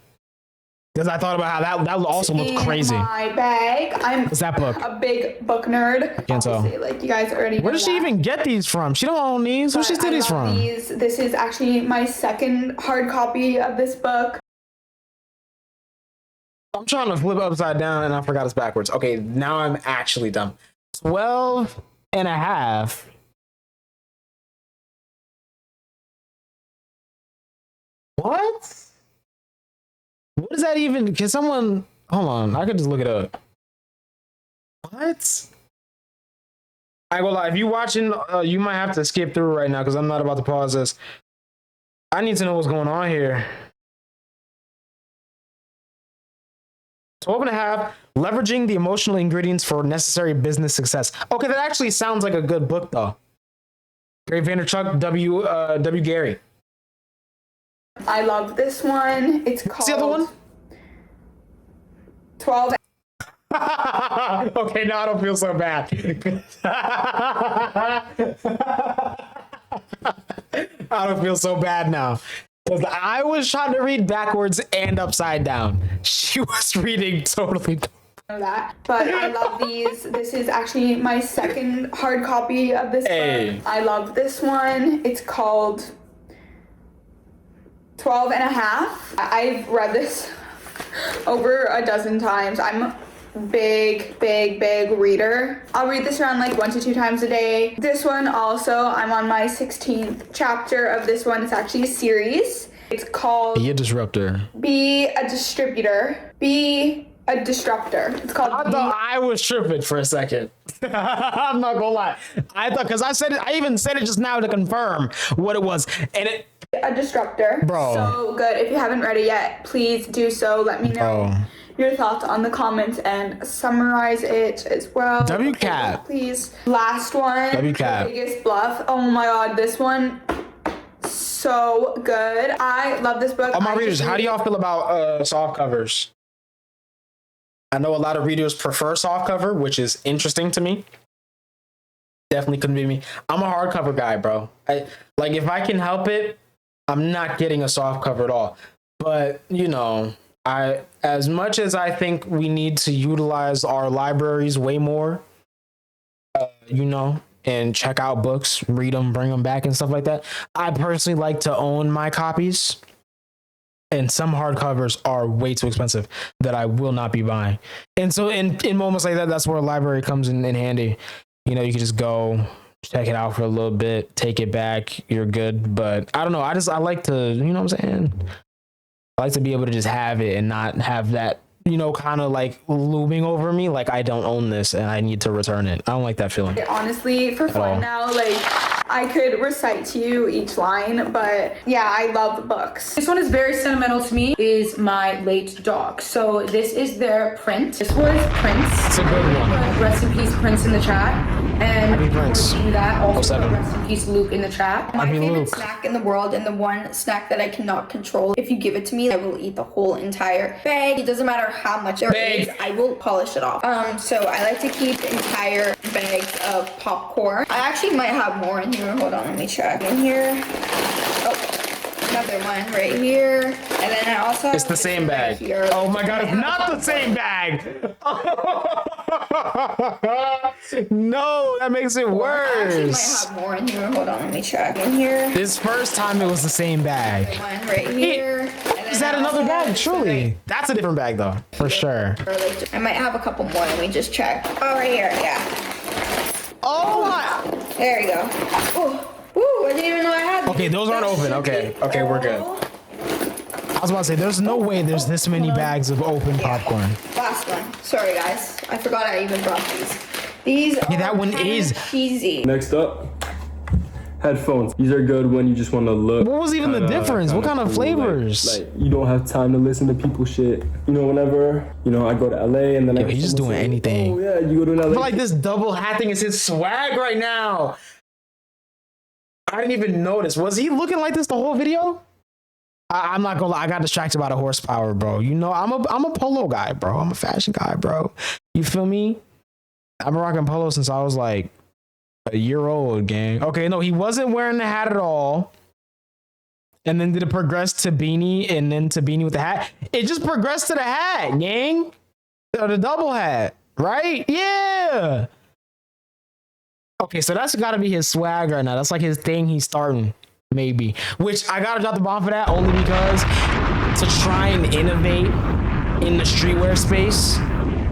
Because I thought about how that also looked crazy. My bag. I'm What's that book? a big book nerd. Can't tell. Obviously, like you guys already know Where does she that. even get these from? She don't own these. Where she But steal I these love from? This is actually my second hard copy of this book. I'm trying to flip it upside down and I forgot it's backwards. Okay, now I'm actually dumb. 12 and a half. What? What is that even? Can someone hold on? I could just look it up. What? I ain't gonna lie. If you watching, you might have to skip through right now because I'm not about to pause this. I need to know what's going on here. 12 and a half, leveraging the emotional ingredients for necessary business success. Okay, that actually sounds like a good book, though. Gary Vaynerchuk, W. Gary. I love this one. It's called What's the other one? 12. Okay, now I don't feel so bad. I don't feel so bad now. Because I was trying to read backwards and upside down. She was reading totally. That, but I love these. This is actually my second hard copy of this Hey. book. I love this one. It's called 12 and a half. I've read this over a dozen times. I'm a big reader. I'll read this around like 1 to 2 times a day. This one also, I'm on my 16th chapter of this one. It's actually a series. It's called Be a disruptor. Be a Distributor. Be a Disruptor. It's called I thought I was tripping for a second. I'm not gonna lie. I thought because I said it. I even said it just now to confirm what it was, and it. A Disruptor. Bro. So good. If you haven't read it yet, please do so. Let me know Bro. your thoughts on the comments and summarize it as well. WCAT. Okay, please. Last one. WCAT. The Biggest Bluff. Oh my god, this one. So good. I love this book. All my I readers, just how do read- y'all feel about soft covers? I know a lot of readers prefer soft cover, which is interesting to me. Definitely couldn't be me. I'm a hardcover guy, bro. Like if I can help it, I'm not getting a soft cover at all. But you know, as much as I think we need to utilize our libraries way more, you know, and check out books, read them, bring them back and stuff like that. I personally like to own my copies. And some hardcovers are way too expensive that I will not be buying. And so in moments like that, that's where a library comes in handy. You know, you can just go check it out for a little bit, take it back, you're good. But I don't know. I like to, you know what I'm saying? I like to be able to just have it and not have that, you know, kind of like looming over me. Like I don't own this and I need to return it. I don't like that feeling. Honestly, for all. fun now, like I could recite to you each line, but yeah, I love books. This one is very sentimental to me, is my late dog. So this is their Prince. This was Prince. It's a good one. Rest in peace, Prince, in the chat. And Happy Prince. before we do that, also 07. rest in peace, Luke, in the chat. My Happy favorite Luke. snack in the world and the one snack that I cannot control. If you give it to me, I will eat the whole entire bag. It doesn't matter how much there is, I will polish it off. So I like to keep entire bags of popcorn. I actually might have more in here. Hold on, let me check. In here. Oh, another one right here. And then I also It's the same bag. right here. Oh my god, it's not the same bag. No, that makes it I actually might worse. have more in here. Hold on, let me check. In here. This first time it was the same bag. One right here. And then Is that I another also bag? have Surely. That's a different bag though, for sure. or like, I might have a couple more. Let me just check. Oh, right here. Yeah. Oh my. There you go. Oh, ooh, I didn't even know I had. Okay, those aren't open. Okay, we're good. was about to say, there's no way there's this many bags of open popcorn. Last one. Sorry, guys. I forgot I even brought these. These are that one kind is of cheesy. Next up, headphones. These are good when you just want to look. What was even the difference? What kind of cool, flavors? Like you don't have time to listen to people's shit. You know, whenever, I go to LA and then Yo, he's just doing anything. Oh yeah, you go to LA. I feel like this double hat thing is his swag right now. I didn't even notice. Was he looking like this the whole video? I'm not gonna lie. I got distracted by the horsepower, bro. I'm a polo guy, bro. I'm a fashion guy, bro. You feel me? I've been rocking polo since I was like a year old, gang. Okay, no, he wasn't wearing the hat at all. And then did it progress to beanie and then to beanie with the hat? It just progressed to the hat, gang. Or the double hat, right? Yeah. Okay, so that's gotta be his swag right now. That's like his thing he's starting, maybe. Which I gotta drop the bomb for that only because to try and innovate in the streetwear space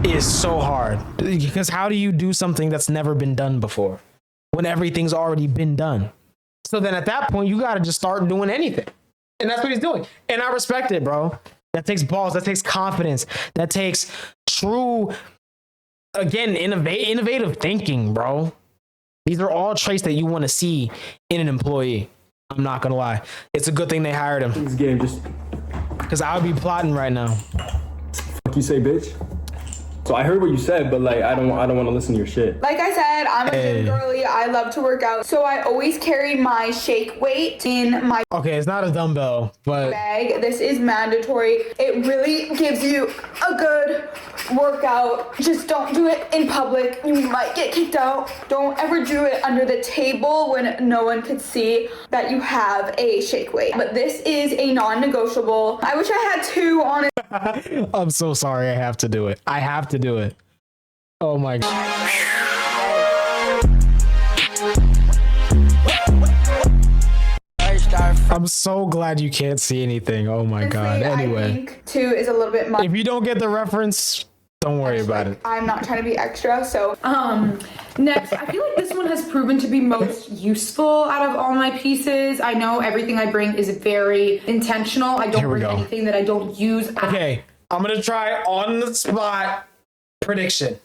is so hard. Because how do you do something that's never been done before when everything's already been done? So then at that point, you gotta just start doing anything. And that's what he's doing. And I respect it, bro. That takes balls, that takes confidence, that takes true, again, innovative thinking, bro. These are all traits that you want to see in an employee. I'm not gonna lie. It's a good thing they hired him. This game just, Because I would be plotting right now. fuck you say, bitch. So I heard what you said, but like I don't want to listen to your shit. Like I said, I'm a gym girly. I love to work out. So I always carry my shake weight in my Okay, it's not a dumbbell, but bag. This is mandatory. It really gives you a good workout. Just don't do it in public. You might get kicked out. Don't ever do it under the table when no one could see that you have a shake weight. But this is a non-negotiable. I wish I had two on it. I'm so sorry I have to do it. I have to do it. Oh my God. I'm so glad you can't see anything. Oh my God. Anyway, I think two is a little bit much. if you don't get the reference, don't worry about it. I'm not trying to be extra, so next, I feel like this one has proven to be most useful out of all my pieces. I know everything I bring is very intentional. I don't bring anything that I don't use. Okay, I'm gonna try on the spot prediction.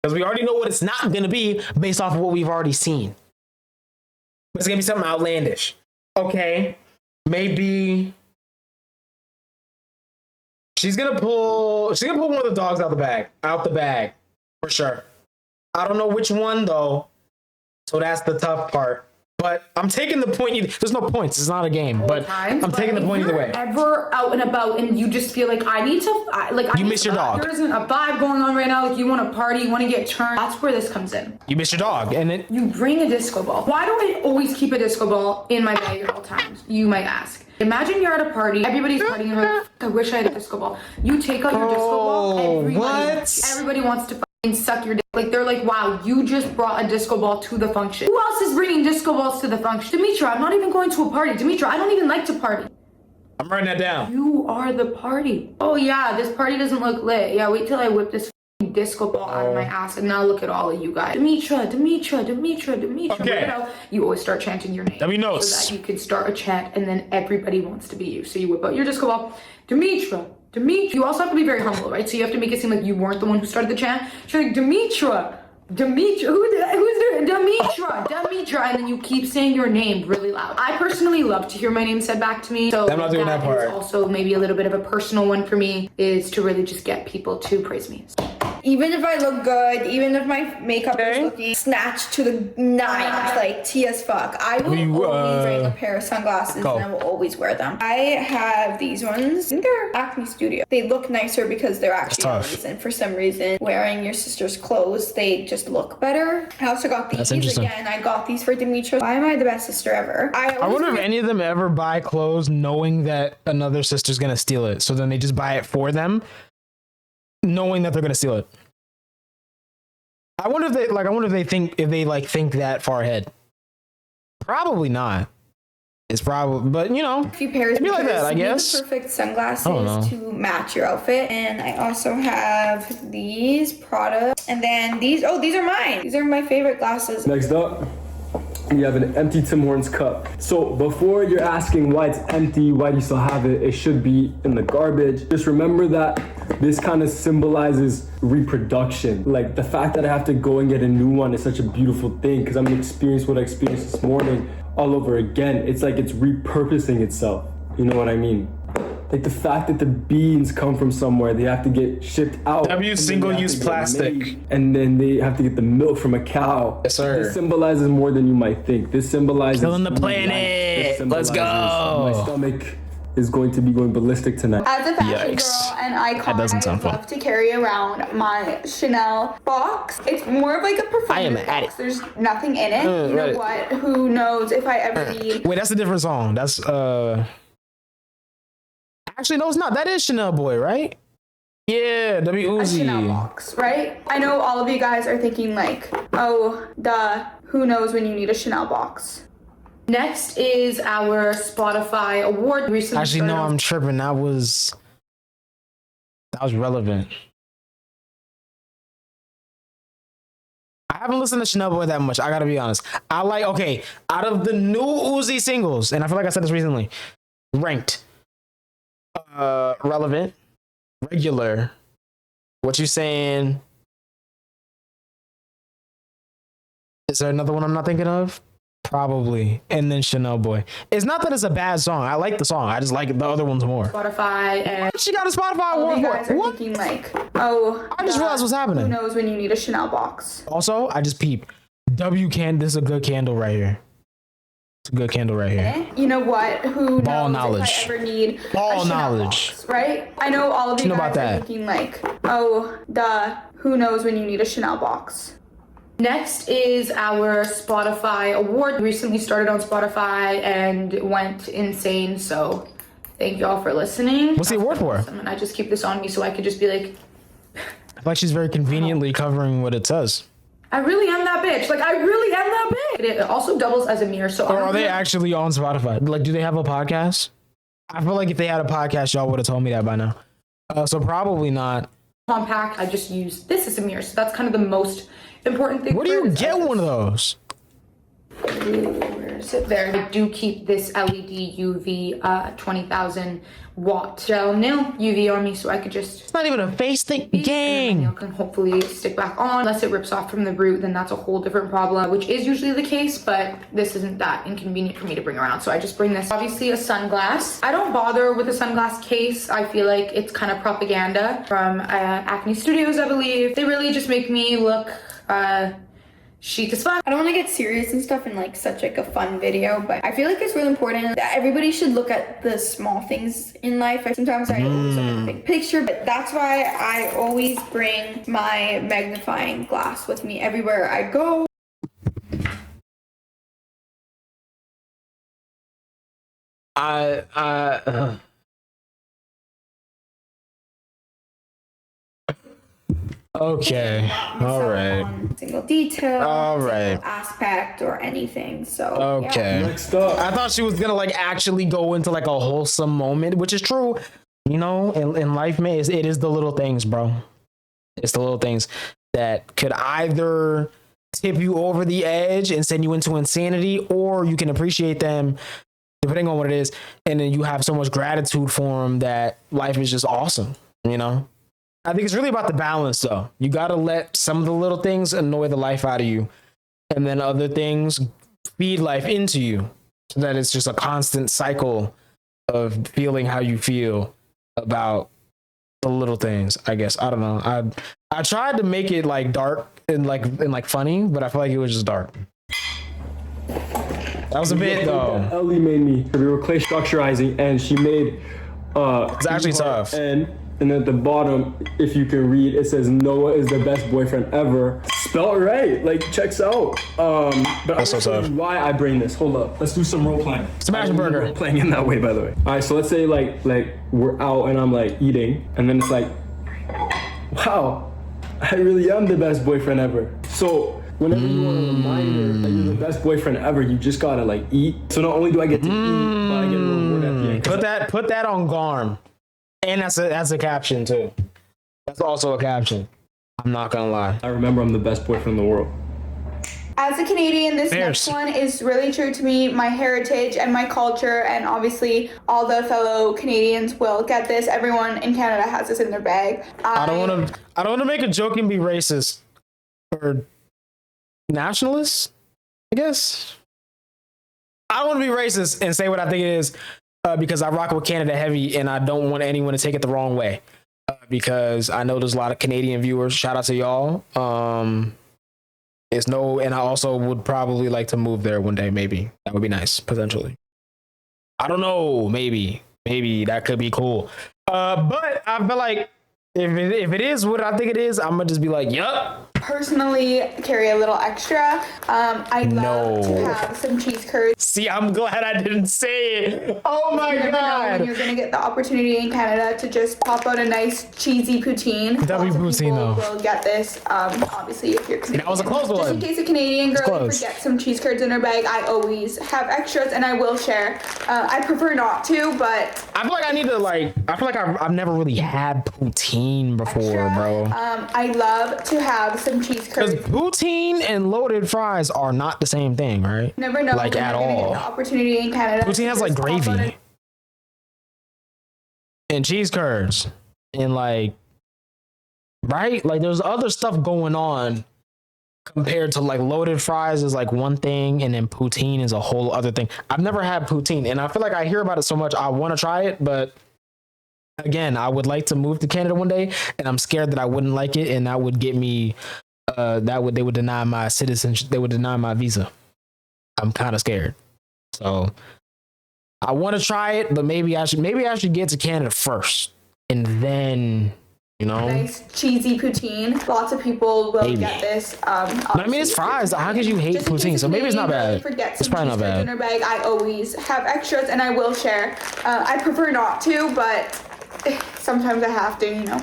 Because we already know what it's not gonna be based off of what we've already seen. It's gonna be something outlandish. Okay, maybe she's gonna pull one of the dogs out the bag, for sure. I don't know which one though, so that's the tough part. But I'm taking the point. There's no points. It's not a game. But I'm taking the point either way. Ever out and about and you just feel like I need to, you miss your dog. There isn't a vibe going on right now. Like you want to party, you want to get turned. That's where this comes in. You miss your dog, and it. You bring a disco ball. Why do I always keep a disco ball in my bag at all times? You might ask. Imagine you're at a party, everybody's partying, you're like, I wish I had a disco ball. You take out your disco ball, everybody wants to fucking suck your dick. Like they're like, wow, you just brought a disco ball to the function. Who else is bringing disco balls to the function? Demetra, I'm not even going to a party. Demetra, I don't even like to party. I'm writing that down. You are the party. Oh yeah, this party doesn't look lit. Yeah, wait till I whip this disco ball out of my ass and now look at all of you guys. Demetra. Okay. You always start chanting your name. Let me know. So that you can start a chant and then everybody wants to be you. So you whip out your disco ball. Demetra. You also have to be very humble, right? So you have to make it seem like you weren't the one who started the chant. You're like, Demetra, who's there? Demetra, and then you keep saying your name really loud. I personally love to hear my name said back to me. So I'm not doing that part. Also, maybe a little bit of a personal one for me is to really just get people to praise me. Even if I look good, even if my makeup is looking snatched to the nines, like tea as fuck, I will always bring a pair of sunglasses and I will always wear them. I have these ones. I think they're Acme Studio. They look nicer because they're actually always, and for some reason, wearing your sister's clothes, they just look better. I also got these again. I got these for Demetra. Why am I the best sister ever? I wonder if any of them ever buy clothes knowing that another sister's gonna steal it. So then they just buy it for them, knowing that they're gonna steal it. I wonder if they think that far ahead. Probably not. It's probably, but a few pairs. It'd be like that, I guess. The perfect sunglasses to match your outfit. And I also have these products, and then these. Oh, these are mine. These are my favorite glasses. Next up, You have an empty Tim Hortons cup. So before you're asking why it's empty, why do you still have it? It should be in the garbage. Just remember that this kind of symbolizes reproduction. Like the fact that I have to go and get a new one is such a beautiful thing because I'm gonna experience what I experienced this morning all over again. It's like it's repurposing itself. You know what I mean? Like the fact that the beans come from somewhere, they have to get shipped out. Single-use plastic. And then they have to get the milk from a cow. Yes, sir. This symbolizes more than you might think. This symbolizes Killing the life. planet. This Let's go. My stomach is going to be going ballistic tonight. As a fashion Yikes. girl and icon, That doesn't sound I fun. love to carry around my Chanel box. It's more of like a perfume I am box. at it. There's nothing in it. You know right. what? Who knows if I ever need... Wait, that's a different song. That's actually no, it's not. That is Chanel Boy, right? Yeah, W a Chanel Uzi. box, right? I know all of you guys are thinking like, oh, duh, who knows when you need a Chanel box. Next is our Spotify award. Recently Actually, no, started I'm tripping. That was relevant. I haven't listened to Chanel Boy that much. I gotta be honest. I like, okay, out of the new Uzi singles, and I feel like I said this recently, ranked, relevant, regular. What you saying? Is there another one I'm not thinking of? Probably. And then Chanel Boy. It's not that it's a bad song. I like the song. I just like the other ones more. Spotify, and She got a Spotify All of you award guys for are what? thinking like, oh, I just duh, realized what's happening. Who knows when you need a Chanel box. Also, I just peeped. This is a good candle right here. It's a good candle right here. You know what? Who Ball knows knowledge. if I ever need Ball a Chanel knowledge. box, right? I know all of you know guys about are that? thinking like, oh, duh, who knows when you need a Chanel box. next is our Spotify award. Recently started on Spotify and went insane, so thank y'all for listening. What's the award for? And I just keep this on me so I could just be like, I feel like she's very conveniently covering what it says. I really am that bitch. Like, I really am that bitch. It also doubles as a mirror, so Or are they actually on Spotify? Like, do they have a podcast? I feel like if they had a podcast, y'all would have told me that by now. So probably not. compact. I just use this as a mirror, so that's kind of the most important thing. Where do for you it is get I one of those? Where is it? There. I do keep this LED UV 20,000 watt gel nail UV on me, so I could just It's not even a face thing. and Gang. nail can hopefully stick back on. Unless it rips off from the root, then that's a whole different problem, which is usually the case, but this isn't that inconvenient for me to bring around, so I just bring this. Obviously a sunglass. I don't bother with a sunglass case. I feel like it's kind of propaganda from Acne Studios, I believe. They really just make me look chic as fuck. I don't want to get serious and stuff in like such like a fun video, but I feel like it's really important that everybody should look at the small things in life. Sometimes I always look at the big picture, but that's why I always bring my magnifying glass with me everywhere I go. Okay. All right. Single detail, All right. single aspect, or anything. So Okay. Next up. I thought she was gonna like actually go into like a wholesome moment, which is true. You know, in life, man, it is the little things, bro. It's the little things that could either tip you over the edge and send you into insanity, or you can appreciate them depending on what it is, and then you have so much gratitude for them that life is just awesome. You know, I think it's really about the balance, though. You gotta let some of the little things annoy the life out of you, and then other things feed life into you, so that it's just a constant cycle of feeling how you feel about the little things. I guess I don't know. I tried to make it like dark and like funny, but I feel like it was just dark. That was a bit though. Ellie made me. We were clay structurizing, and she made. It's actually tough. And at the bottom, if you can read, it says Noah is the best boyfriend ever. Spelled right, like checks out. But That's so I'll tell tough. you why I bring this. Hold up, let's do some role playing. Smash a burger. Role playing in that way, by the way. All right, so let's say like we're out and I'm like eating, and then it's like, wow, I really am the best boyfriend ever. So whenever you want a reminder that you're the best boyfriend ever, you just gotta like eat. So not only do I get to eat, but I get a reward at the end. Put that on Garm, and that's a caption too. That's also a caption. I'm not gonna lie. I remember I'm the best boyfriend in the world. As a Canadian, this next one is really true to me, my heritage and my culture, and obviously all the fellow Canadians will get this. Everyone in Canada has this in their bag. I don't want to make a joke and be racist or nationalist, I guess. I don't want to be racist and say what I think it is because I rock with Canada heavy and I don't want anyone to take it the wrong way because I know there's a lot of Canadian viewers. Shout out to y'all. And I also would probably like to move there one day. Maybe that would be nice, potentially. I don't know. Maybe that could be cool. But I feel like if it is what I think it is, I'm gonna just be like, yup. Personally, carry a little extra. I love to have some cheese curds. See, I'm glad I didn't say it. Oh my god! You're gonna get the opportunity in Canada to just pop out a nice cheesy poutine. That'd be poutine though. Will get this. Obviously, if you're Canadian. That was a close one. Just in case a Canadian girl forgets some cheese curds in her bag, I always have extras and I will share. I prefer not to, but I feel like I need to I've never really had poutine before, bro. I love to have some cheese curds. Because poutine and loaded fries are not the same thing, right? Never know. Like at all. The opportunity in Canada. Poutine has like gravy and cheese curds and like, right? Like there's other stuff going on compared to like loaded fries is like one thing and then poutine is a whole other thing. I've never had poutine and I feel like I hear about it so much. I want to try it, but again, I would like to move to Canada one day and I'm scared that I wouldn't like it and that would get me they would deny my citizenship. They would deny my visa. I'm kind of scared. So I want to try it, but maybe I should get to Canada first and then, you know, nice cheesy poutine. Lots of people will get this. I mean, it's fries. How could you hate poutine? So maybe it's not bad. It's probably not bad. In her bag, I always have extras and I will share. I prefer not to, but sometimes I have to, you know,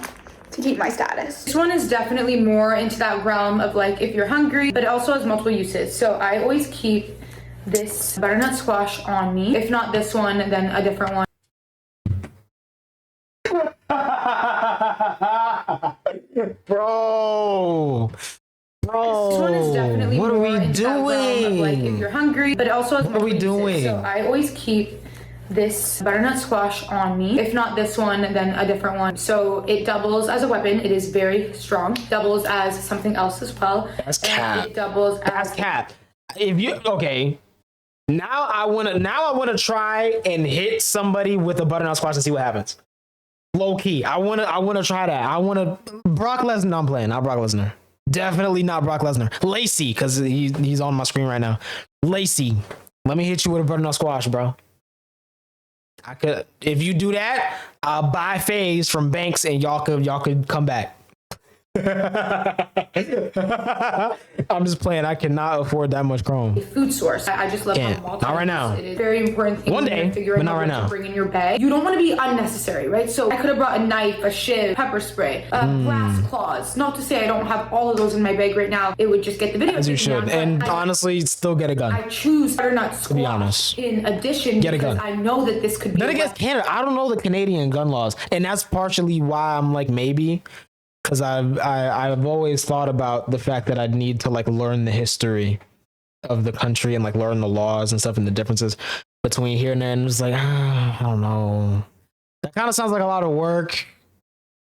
to keep my status. This one is definitely more into that realm of like if you're hungry, but it also has multiple uses. So I always keep this butternut squash on me. If not this one, then a different one. Bro, this one is definitely what are we doing? Of like if you're hungry, but it also has what are we doing? Uses. So I always keep this butternut squash on me. If not this one, then a different one. So it doubles as a weapon. It is very strong. Doubles as something else as well. That's cap. It doubles as cap. If you now I wanna try and hit somebody with a butternut squash and see what happens. Low key, I wanna try that. Brock Lesnar. No, I'm playing. Not Brock Lesnar. Definitely not Brock Lesnar. Lacey, because he's on my screen right now. Lacey, let me hit you with a butternut squash, bro. I could, if you do that, I'll buy FaZe from Banks and y'all could come back. I'm just playing. I cannot afford that much Chrome. Food source. I just love how not right now. It is very important thing one day, but not right now. To bring in your bag. You don't want to be unnecessary, right? So I could have brought a knife, a shiv, pepper spray, brass claws. Not to say I don't have all of those in my bag right now. It would just get the video. As you should, and honestly, still get a gun. I choose butternut squash. To be honest, in addition, get a gun. I know that this could be. Then against Canada, I don't know the Canadian gun laws, and that's partially why I'm like maybe. Because I've always thought about the fact that I'd need to like learn the history of the country and like learn the laws and stuff and the differences between here and there. And it's like, I don't know. That kind of sounds like a lot of work,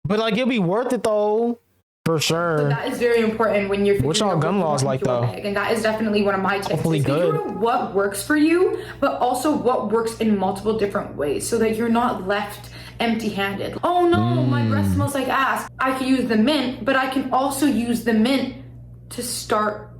but like it'll be worth it though, for sure. So that is very important when you're. What's all gun laws like though? And that is definitely one of my tips. Hopefully good. Figure out what works for you, but also what works in multiple different ways, so that you're not left empty-handed. Oh no, my breath smells like ass. I can use the mint, but I can also use the mint to start.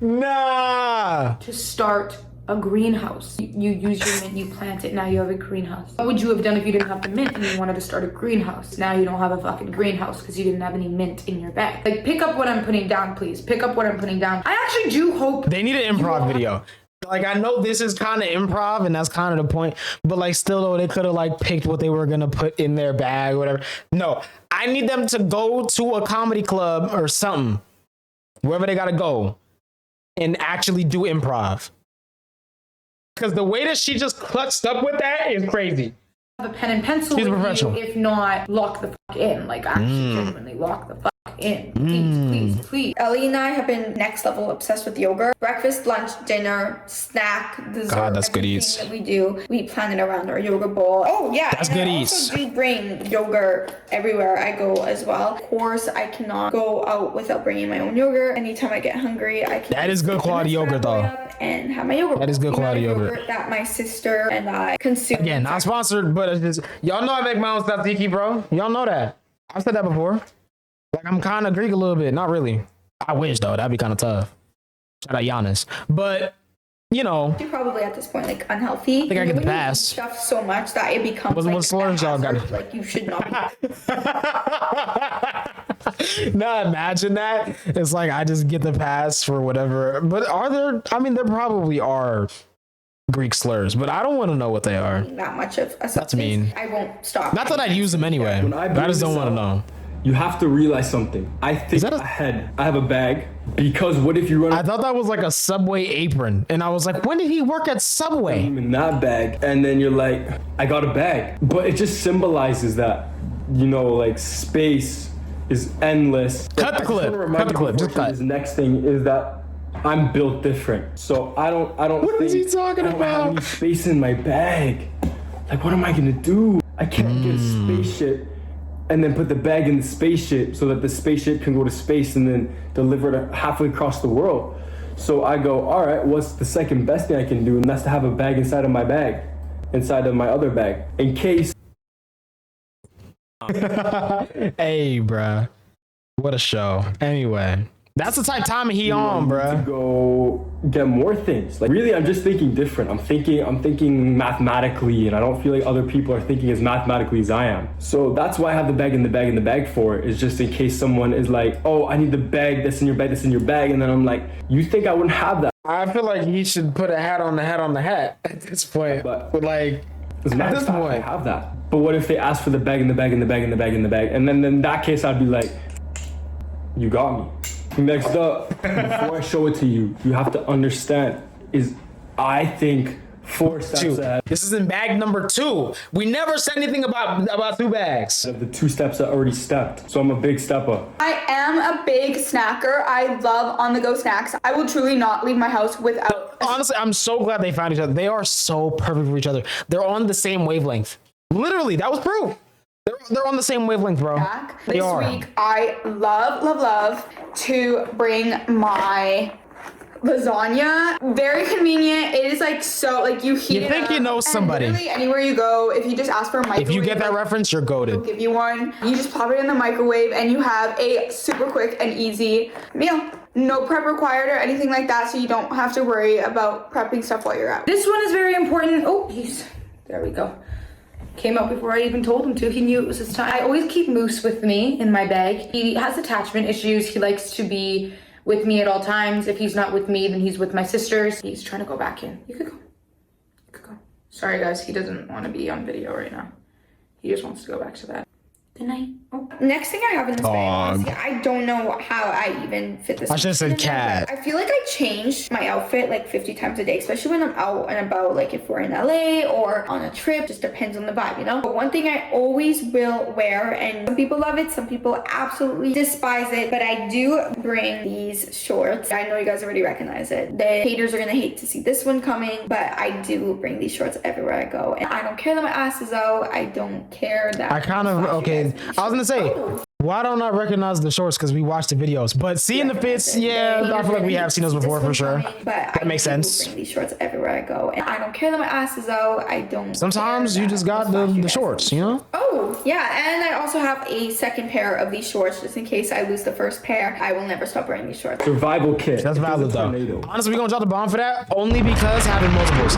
Nah. To start a greenhouse. You use your mint, you plant it, now you have a greenhouse. What would you have done if you didn't have the mint and you wanted to start a greenhouse? Now you don't have a fucking greenhouse because you didn't have any mint in your bag. Like, pick up what I'm putting down, please. Pick up what I'm putting down. I actually do hope they need an improv video. Like, I know this is kind of improv and that's kind of the point, but like still though, they could have like picked what they were gonna put in their bag or whatever. No, I need them to go to a comedy club or something, wherever they gotta go, and actually do improv. Because the way that she just clutched up with that is crazy. have a pen and pencil She's a with professional. you, if not lock the fuck in, like actually genuinely lock the fuck in. Please. Ellie and I have been next level obsessed with yogurt. Breakfast, lunch, dinner, snack, dessert. God, that's good everything eats. that we do, we plan it around our yogurt bowl. Oh yeah, That's and good I eats. also do bring yogurt everywhere I go as well. Of course, I cannot go out without bringing my own yogurt. Anytime I get hungry, I can. That is good quality yogurt, though. And have my yogurt. That is good The quality amount of yogurt. that my sister and I consume. Again, not sponsored, but it's just, y'all know I make my own stuff, Tiki, bro. Y'all know that. I've said that before. Like, I'm kind of Greek a little bit. Not really. I wish, though. That'd be kind of tough. Shout out Giannis. But, you know. You're probably at this point like unhealthy. I think I get the When you pass. eat stuff so much that it becomes What like slurs y'all got? hazard, like you should not be. Now imagine that. It's like I just get the pass for whatever. But are there? I mean, there probably are Greek slurs, but I don't want to know what they are. That much of a substance. mean. I won't stop. Not that I'd use them anyway. When I But I just bring don't this want to up, know. You have to realize something. I think that a- ahead. I have a bag because what if you run I thought that was like a Subway apron, and I was like, when did he work at Subway? in that bag, and then you're like, I got a bag. But it just symbolizes that, you know, like space is endless. Cut the clip. Cut the clip. Just cut. This next thing is that I'm built different, so I don't. What think is he talking I don't have about? any space in my bag. Like, what am I gonna do? I can't get a spaceship and then put the bag in the spaceship so that the spaceship can go to space and then deliver it halfway across the world. So I go, all right, what's the second best thing I can do? And that's to have a bag inside of my bag, inside of my other bag, in case. Hey, bruh. What a show. Anyway, that's the type of time he on, To bruh. go get more things. Like, really, I'm just thinking different. I'm thinking mathematically, and I don't feel like other people are thinking as mathematically as I am. So that's why I have the bag in the bag in the bag for, is just in case someone is like, oh, I need the bag that's in your bag, that's in your bag. And then I'm like, you think I wouldn't have that? I feel like he should put a hat on the hat on the hat at this point. But- like, As a matter at of this fact, I point. have that. But what if they ask for the bag in the bag in the bag in the bag in the bag? And then in that case, I'd be like, you got me. Next up, before I show it to you, you have to understand is I think 4 steps Two. ahead This is in bag number 2. We never said anything about 2 bags. of the 2 steps that already stepped. So I'm a big stepper. I am a big snacker. I love on-the-go snacks. I will truly not leave my house without. Honestly, I'm so glad they found each other. They are so perfect for each other. They're on the same wavelength. Literally, that was proof. They're on the same wavelength, bro. They This are. week, I love to bring my lasagna. Very convenient. It is like so, like you heat You it think up, you know and somebody. literally anywhere you go, if you just ask for a microwave, If you get that like, reference, you're they'll goated. give you one. You just pop it in the microwave and you have a super quick and easy meal. No prep required or anything like that, so you don't have to worry about prepping stuff while you're out. This one is very important. Oh, jeez. There we go. Came out before I even told him to. He knew it was his time. I always keep Moose with me in my bag. He has attachment issues. He likes to be with me at all times. If he's not with me, then he's with my sisters. He's trying to go back in. You could go. You could go. Sorry, guys. He doesn't want to be on video right now. He just wants to go back to that. Good night. Oh. Next thing I have in this bag, Dog. honestly, I don't know how I even fit this. I should've said in there, cat. but I feel like I change my outfit like 50 times a day, especially when I'm out and about, like if we're in LA or on a trip, just depends on the vibe, you know? But one thing I always will wear, and some people love it, some people absolutely despise it, but I do bring these shorts. I know you guys already recognize it. The haters are gonna hate to see this one coming, but I do bring these shorts everywhere I go. And I don't care that my ass is out. I don't care that I kind of, okay, I was gonna say, why don't I recognize the shorts? Because we watched the videos. But seeing the fits, yeah, I feel like we have seen those before for sure. That makes sense. Bring these shorts everywhere I go, and I don't care that my ass is out. I don't. Sometimes care you that just got flash you the guys shorts, see. you know? Oh yeah, and I also have a second pair of these shorts just in case I lose the first pair. I will never stop wearing these shorts. Survival kit. That's If there's a valid though. tornado. Honestly, we're gonna drop the bomb for that only because having multiples.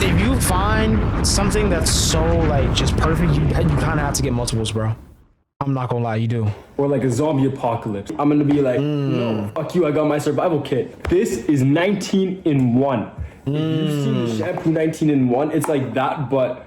If you find something that's so like just perfect, you kind of have to get multiples, bro. I'm not gonna lie, you do. Or like a zombie apocalypse. I'm gonna be like, no, fuck you, I got my survival kit. This is 19 in 1. If you've seen the shampoo 19 in 1, it's like that, but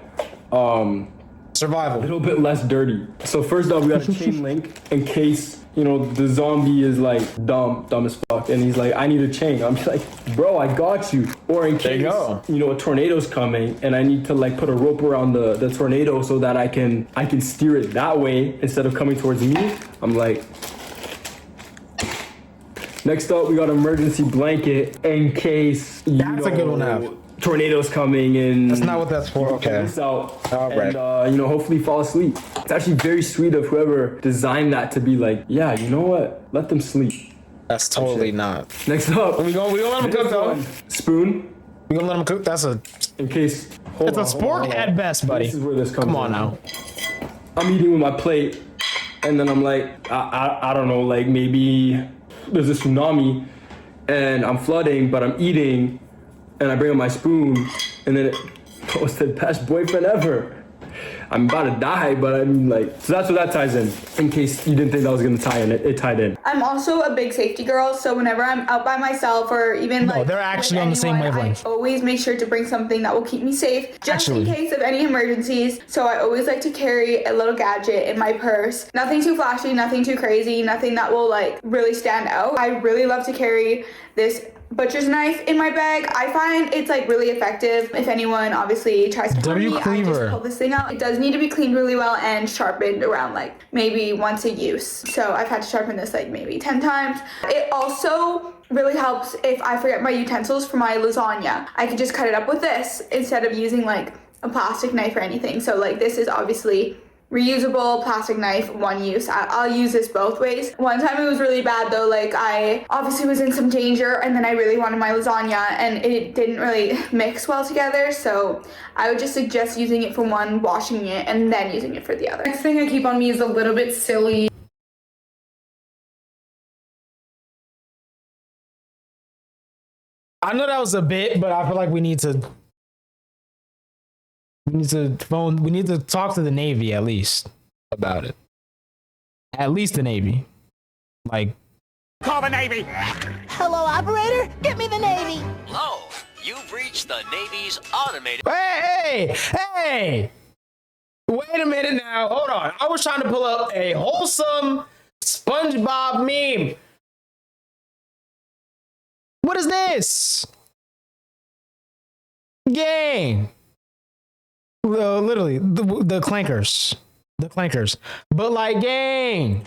Survival. little bit less dirty. So first off, we got a chain link in case, you know, the zombie is like dumb as fuck, and he's like, I need a chain. I'm like, bro, I got you. Or in case, you know, a tornado's coming and I need to like put a rope around the tornado so that I can steer it that way instead of coming towards me. I'm like, next up, we got emergency blanket in case, That's a good one to have. Tornadoes coming and That's not what that's for. Okay. Out All right. and, you know, hopefully fall asleep. It's actually very sweet of whoever designed that to be like, yeah, you know what? Let them sleep. That's totally not. Next up, We gonna let him cook though. Spoon. We gonna let him cook. That's a. In case. It's a sport at best, buddy. This is where this comes Come on in. now. I'm eating with my plate, and then I'm like, I don't know, like maybe there's a tsunami, and I'm flooding, but I'm eating, and I bring up my spoon, and then it was the best boyfriend ever. I'm about to die, but I'm like, so that's what that ties in case you didn't think that was gonna tie in, it tied in. I'm also a big safety girl, so whenever I'm out by myself or even like they're actually with on the same anyone, wavelength. I always make sure to bring something that will keep me safe, just in case of any emergencies. So I always like to carry a little gadget in my purse. Nothing too flashy, nothing too crazy, nothing that will like really stand out. I really love to carry this butcher's knife in my bag. I find it's like really effective if anyone obviously tries to harm me. I just pull this thing out. It does need to be cleaned really well and sharpened around like maybe once a use. So I've had to sharpen this like maybe 10 times. It also really helps if I forget my utensils for my lasagna. I could just cut it up with this instead of using like a plastic knife or anything. So like this is obviously reusable plastic knife, one use. I'll use this both ways. One time it was really bad though, like I obviously was in some danger and then I really wanted my lasagna and it didn't really mix well together, so I would just suggest using it for one, washing it, and then using it for the other. Next thing I keep on me is a little bit silly. I know that was a bit, but I feel like we need to talk to the Navy at least about it. At least the Navy. Like, call the Navy. Hello, operator. Get me the Navy. Hello. You've reached the Navy's automated. Hey! Wait a minute now. Hold on. I was trying to pull up a wholesome SpongeBob meme. What is this? Gang. Literally, the clankers. The clankers. But like, gang.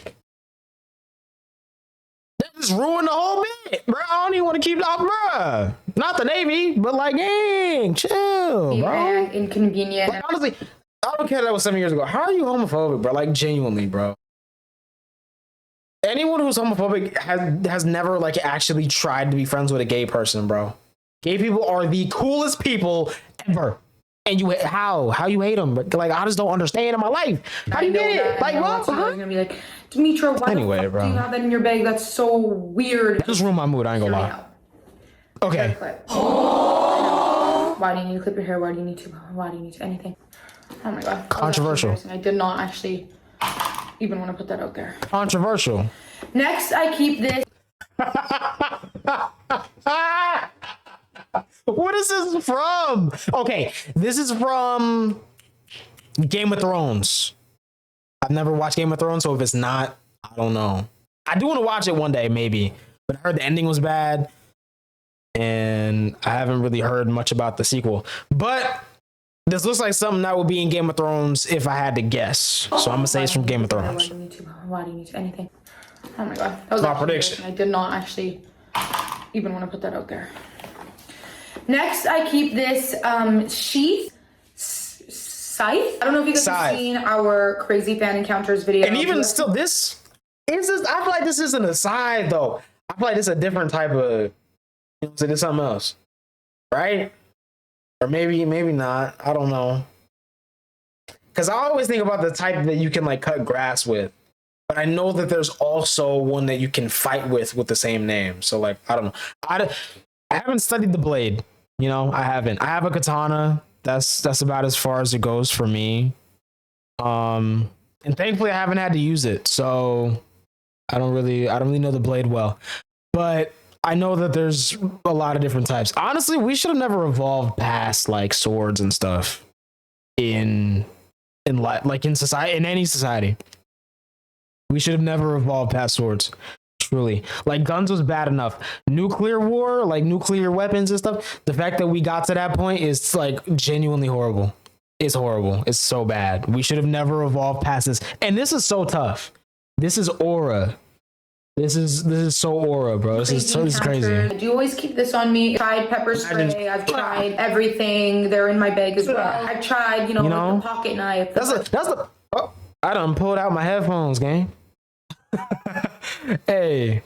That just ruined the whole bit, bro. I don't even want to keep it off, bro. Not the Navy, but like, gang, chill, bro. And inconvenient. Like, honestly, I don't care that was 7 years ago. How are you homophobic, bro? Like, genuinely, bro. Anyone who's homophobic has never like actually tried to be friends with a gay person, bro. Gay people are the coolest people ever. And how you hate them? Like, I just don't understand in my life. How do you get it? Like, what? I'm gonna be like, Demetra, why the fuck do you have that in your bag? That's so weird. Just ruin my mood. I ain't gonna lie. Okay. Why do you need to clip your hair? Why do you need to anything? Oh my god. Controversial. I did not actually even want to put that out there. Controversial. Next, I keep this. What is this from? Okay, this is from Game of Thrones. I've never watched Game of Thrones, so if it's not, I don't know. I do want to watch it one day, maybe, but I heard the ending was bad, and I haven't really heard much about the sequel. But this looks like something that would be in Game of Thrones if I had to guess. So I'm gonna say it's from Game of Thrones. Why do you need to anything? Oh my god. That was my prediction. I did not actually even want to put that out there. Next, I keep this sheath scythe. I don't know if you guys have seen our crazy fan encounters video. And even still, this is this. I feel like this isn't a scythe though. I feel like this is a different type of. You know, so this is something else, right? Or maybe not. I don't know. Because I always think about the type that you can like cut grass with, but I know that there's also one that you can fight with the same name. So like, I don't know. I haven't studied the blade. You know, I haven't. I have a katana. That's about as far as it goes for me. And thankfully I haven't had to use it. So I don't really know the blade well. But I know that there's a lot of different types. Honestly, we should have never evolved past like swords and stuff in in life, like in society, in any society. We should have never evolved past swords. Truly, like guns was bad enough. Nuclear war, like nuclear weapons and stuff. The fact that we got to that point is like genuinely horrible. It's horrible. It's so bad. We should have never evolved past this. And this is so tough. This is aura. This is so aura, bro. This is crazy. I do always keep this on me. I've tried pepper spray. I've tried everything. They're in my bag as well. I've tried, like the pocket knife. I done pulled out my headphones, gang. Hey,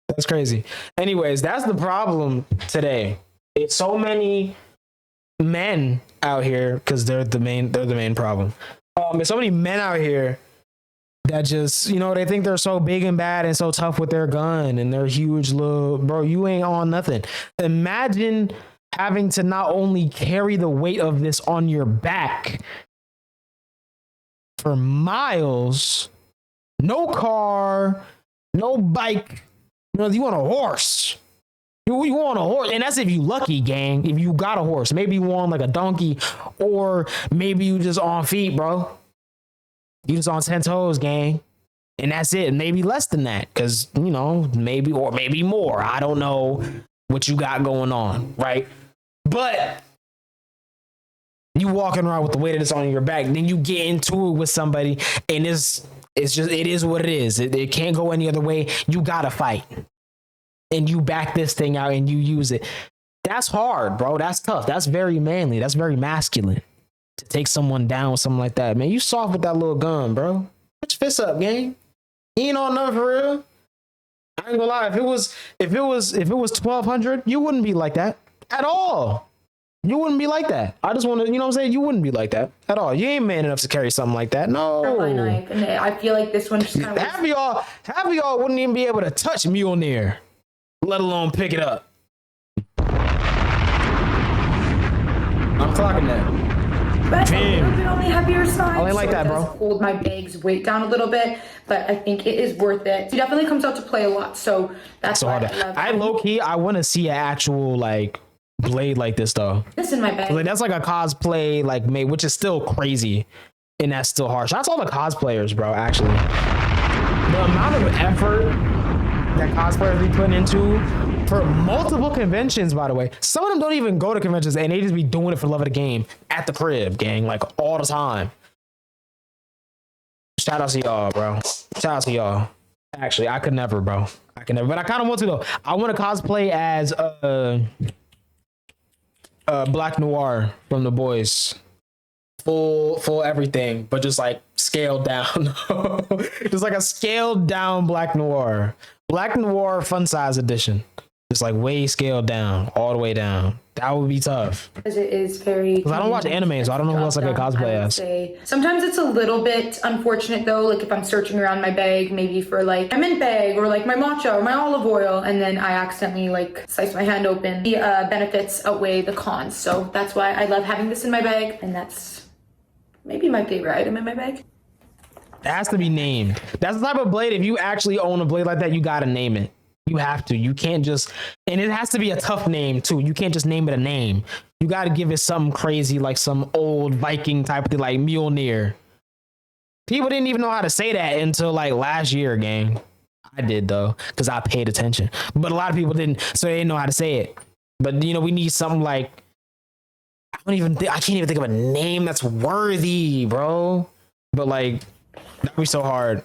that's crazy. Anyways, that's the problem today. It's so many men out here because they're the main problem. There's so many men out here that just they think they're so big and bad and so tough with their gun and their huge little bro. You ain't on nothing. Imagine having to not only carry the weight of this on your back for miles. No car, no bike. You want a horse. You want a horse. And that's if you lucky, gang. If you got a horse. Maybe you want like a donkey. Or maybe you just on feet, bro. You just on 10 toes, gang. And that's it. Maybe less than that. Because, maybe more. I don't know what you got going on, right? But you walking around with the weight of this on your back. Then you get into it with somebody. And it is what it is. It can't go any other way. You gotta fight. And you back this thing out and you use it. That's hard, bro. That's tough. That's very manly. That's very masculine. To take someone down with something like that. Man, you soft with that little gun, bro. Put your fists up, gang. You ain't on nothing for real. I ain't gonna lie. If it was 1200, you wouldn't be like that. At all. You wouldn't be like that. I just want to, what I'm saying? You wouldn't be like that at all. You ain't man enough to carry something like that. No. And I feel like this one just kind of... Half of y'all wouldn't even be able to touch Mjolnir, let alone pick it up. I'm clocking that. But a little bit on the heavier side. I ain't like that, bro. Hold my bag's weight down a little bit, but I think it is worth it. It definitely comes out to play a lot, so that's so why hard. I love it. I low-key, I want to see an actual, blade like this though. This in my bag. That's like a cosplay made, which is still crazy, and that's still harsh. That's all the cosplayers, bro. Actually, the amount of effort that cosplayers be putting into for multiple conventions. By the way, some of them don't even go to conventions, and they just be doing it for the love of the game at the crib, gang, all the time. Shout out to y'all, bro. Shout out to y'all. Actually, I could never, bro. I could never, but I kind of want to though. I want to cosplay as Black Noir from The Boys. Full everything, but just scaled down. Just a scaled down Black Noir. Black Noir fun size edition. Just way scaled down, all the way down. That would be tough. Because it is very... Because I don't watch anime, so I don't know what's a cosplay as. Sometimes it's a little bit unfortunate though, if I'm searching around my bag, maybe for my mint bag or my matcha or my olive oil, and then I accidentally slice my hand open. The benefits outweigh the cons, so that's why I love having this in my bag, and that's maybe my favorite item in my bag. It has to be named. That's the type of blade, if you actually own a blade like that, you gotta name it. You have to. You can't just, and it has to be a tough name too. You can't just name it a name. You got to give it something crazy, like some old Viking type of thing, like Mjolnir. People didn't even know how to say that until last year, gang. I did though, because I paid attention. But a lot of people didn't, so they didn't know how to say it. But we need something I can't even think of a name that's worthy, bro. But that'd be so hard.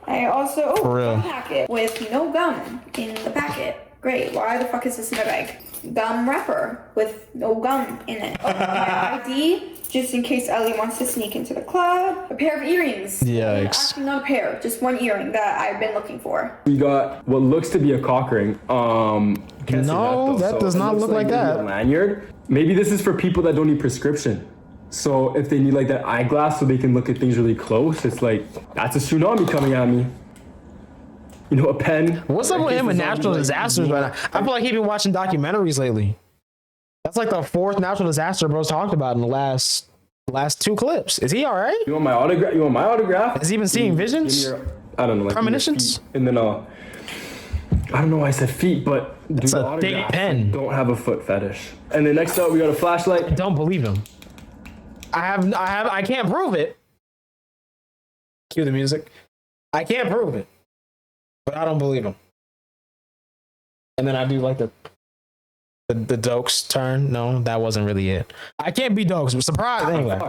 I also For real. Gum packet with no gum in the packet. Great. Why the fuck is this in my bag? Gum wrapper with no gum in it. My ID, just in case Ellie wants to sneak into the club. A pair of earrings. Yikes. Actually, not a pair, just one earring that I've been looking for. We got what looks to be a cock ring. No, that does not look like that. A lanyard. Maybe this is for people that don't need prescription. So if they need that eyeglass so they can look at things really close, it's that's a tsunami coming at me. A pen. What's up with him with natural disasters right now? I feel like he's been watching documentaries lately. That's the fourth natural disaster bro's talked about in the last two clips. Is he all right? You want my autograph? Has he been seeing visions? I don't know. Premonitions? And then I don't know why I said feet, but it's a thick pen. Don't have a foot fetish. And then next up we got a flashlight. I don't believe him. I can't prove it. Cue the music. I can't prove it, but I don't believe him. And then I do like the Dokes turn. No, that wasn't really it. I can't be Dokes. I'm surprised anyway.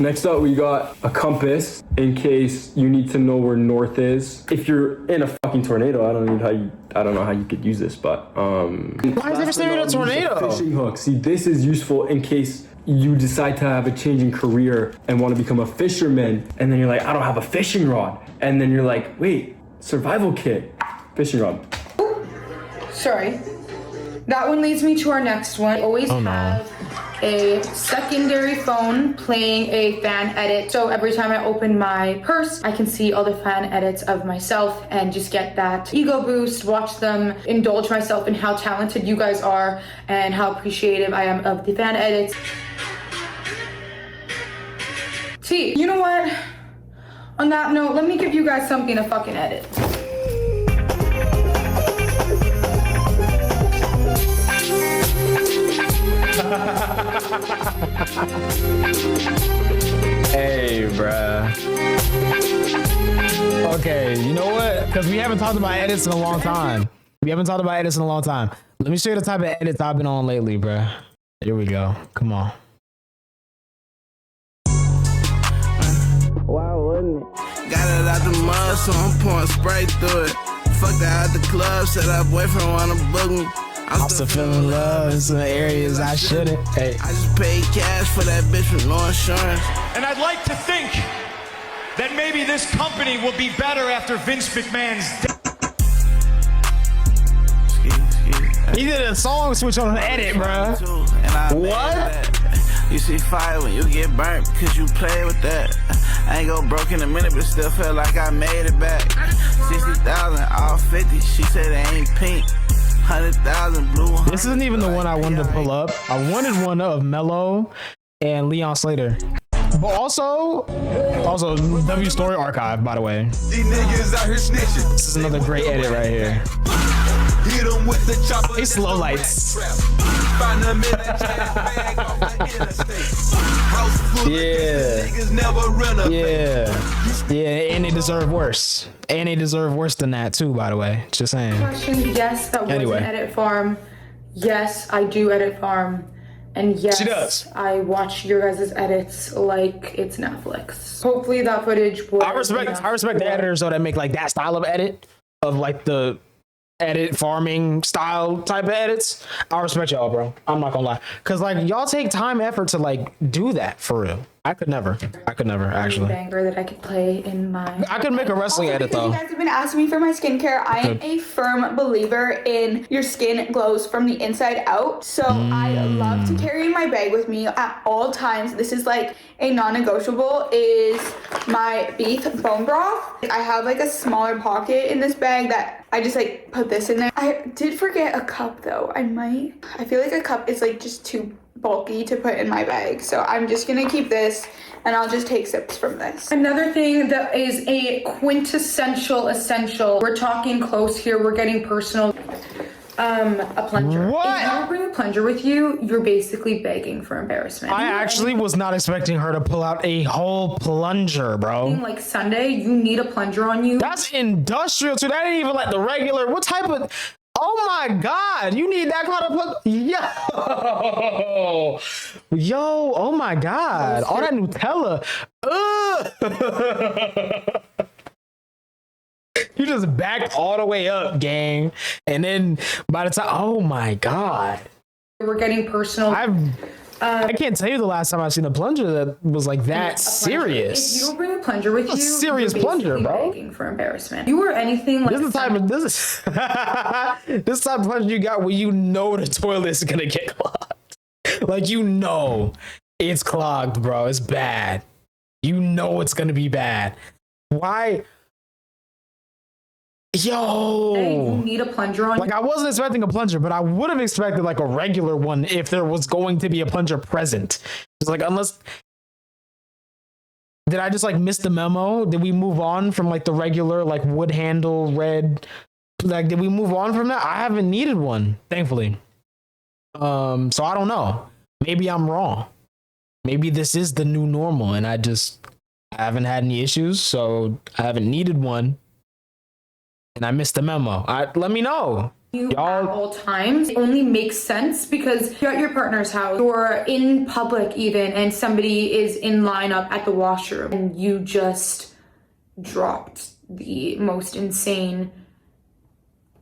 Next up, we got a compass in case you need to know where north is. If you're in a fucking tornado, I don't know how you could use this, but why is there still a tornado? Fishing hook. See, this is useful in case you decide to have a change in career and want to become a fisherman, and then you're like, I don't have a fishing rod, and then you're like, wait, survival kit, fishing rod. Sorry. That one leads me to our next one. I always have a secondary phone playing a fan edit. So every time I open my purse, I can see all the fan edits of myself and just get that ego boost, watch them, indulge myself in how talented you guys are and how appreciative I am of the fan edits. See, you know what? On that note, let me give you guys something to fucking edit. Hey, bruh. Okay, you know what? Because we haven't talked about edits in a long time. Let me show you the type of edits I've been on lately, bruh. Here we go. Come on. Why wouldn't it? Got it out the mud, so I'm pouring Sprite through it. Fucked out the club, said her boyfriend wanna book me. I'm still feeling love in some areas I shouldn't. Hey. I just paid cash for that bitch with no insurance. And I'd like to think that maybe this company will be better after Vince McMahon's death. He did a song switch on an edit, bruh. What? You see fire when you get burnt because you play with that. I ain't go broke in a minute, but still feel like I made it back. 60,000, all 50. She said it ain't pink. 100,000 blue. This isn't even the one I wanted to pull up. I wanted one of Mello and Leon Slater. But also W Story Archive, by the way. These niggas out here snitching. This is another great edit right here. Hit them with the chopper. It's slow lights. Find them in that jazz bag off the interstate. House full of niggas never run up. Yeah, and they deserve worse. And they deserve worse than that too, by the way. Just saying. Question, yes, that was an edit farm. Yes, I do edit farm. And yes, she does. I watch your guys' edits like it's Netflix. Hopefully that footage will. I respect the editors though that make like that style of edit, of like the edit farming style type of edits. I respect y'all, bro. I'm not gonna lie, cause like y'all take time, effort to like do that for real. I could never actually. Banger that I could play in my. I could make a wrestling edit though. You guys have been asking me for my skincare. I am a firm believer in your skin glows from the inside out. So I love to carry my bag with me at all times. This is like a non-negotiable. Is my beef bone broth. I have like a smaller pocket in this bag that I just like put this in there. I did forget a cup though. I feel like a cup is like just too bulky to put in my bag, so I'm just gonna keep this and I'll just take sips from this. Another thing that is a quintessential essential, we're talking close here, we're getting personal, a plunger. What? If you don't bring a plunger with you, you're basically begging for embarrassment. I actually was not expecting her to pull out a whole plunger, bro. Like Sunday, you need a plunger on you. That's industrial too. That ain't even like the regular. What type of? Oh my God, you need that kind of plug? Yo, oh my God, all that Nutella. You just backed all the way up, gang. And then by the time, oh my God. We're getting personal. I can't tell you the last time I've seen a plunger that was like that serious. If you don't bring a plunger with you, serious you're plunger, bro. Begging for embarrassment. You were anything like this is this type of plunger you got where you know the toilet's gonna get clogged. Like you know it's clogged, bro. It's bad. You know it's gonna be bad. Why? Yo, you need a plunger on. Like I wasn't expecting a plunger, but I would have expected like a regular one if there was going to be a plunger present. It's like unless did I just like miss the memo? Did we move on from like the regular like wood handle red? Like did we move on from that? I haven't needed one, thankfully. So I don't know. Maybe I'm wrong. maybe this is the new normal, and I haven't had any issues, so I haven't needed one, and I missed the memo. Let me know. At all times. It only makes sense because you're at your partner's house, you're in public even, and somebody is in line up at the washroom, and you just dropped the most insane,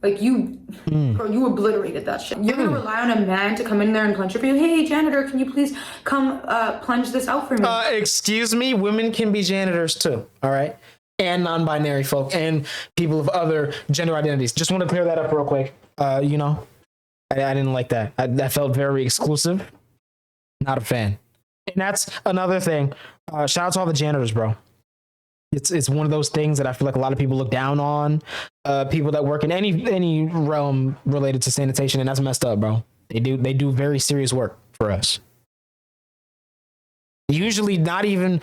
like you obliterated that shit. You're gonna rely on a man to come in there and plunge it for you. Hey, janitor, can you please come plunge this out for me? Excuse me, women can be janitors too, all right? And non-binary folk and people of other gender identities. Just want to clear that up real quick. You know, I didn't like that. That felt very exclusive. Not a fan. And that's another thing. Shout out to all the janitors, bro. It's one of those things that I feel like a lot of people look down on. People that work in any realm related to sanitation, and that's messed up, bro. They do very serious work for us. Usually not even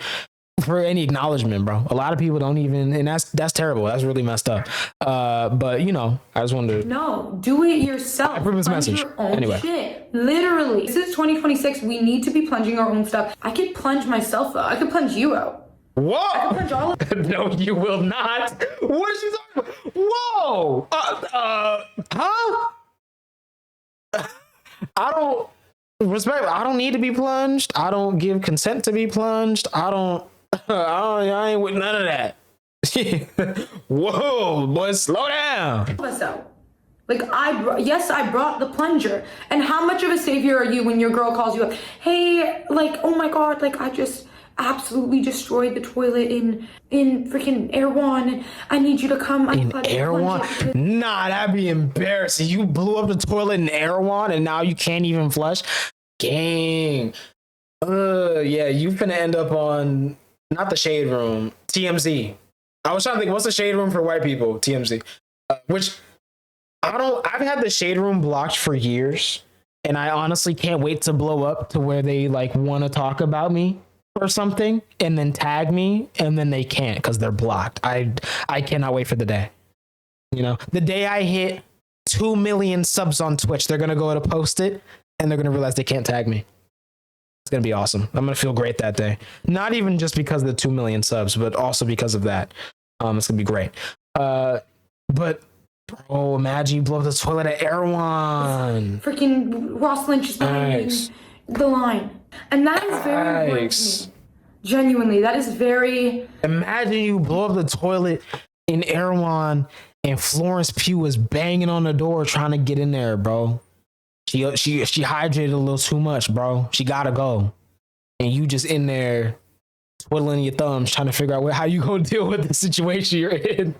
for any acknowledgement, bro. A lot of people don't even, and that's terrible. That's really messed up. But you know, I just wanted to. No, do it yourself. I this message. Your own anyway. Shit. Literally. This is 2026. We need to be plunging our own stuff. I could plunge myself out. I could plunge you out. Whoa! I could plunge all of No, you will not. What is she talking about? Whoa! Huh? I don't respect. I don't need to be plunged. I don't give consent to be plunged. I ain't with none of that. Whoa, boy, slow down. Like I brought the plunger. And how much of a savior are you when your girl calls you up? Hey, like, oh my god, like I just absolutely destroyed the toilet in freaking Erewhon, and I need you to come. In Erewhon? Nah, that'd be embarrassing. You blew up the toilet in Erewhon and now you can't even flush? Gang. Yeah, you finna end up on not the shade room, TMZ. I was trying to think, what's the shade room for white people? TMZ. Which I've had the shade room blocked for years, and I honestly can't wait to blow up to where they like want to talk about me or something and then tag me, and then they can't because they're blocked. I cannot wait for the day. You know, the day I hit 2 million subs on Twitch, they're gonna go to post it and they're gonna realize they can't tag me. It's gonna be awesome. I'm gonna feel great that day. Not even just because of the 2 million subs, but also because of that. It's gonna be great. But bro, imagine you blow up the toilet at Erewhon. Freaking Ross Lynch is behind the line. And that is very important to me. Genuinely, that is very... Imagine you blow up the toilet in Erewhon and Florence Pugh was banging on the door trying to get in there, bro. She hydrated a little too much, bro. She gotta go. And you just in there twiddling your thumbs trying to figure out how you gonna deal with the situation you're in.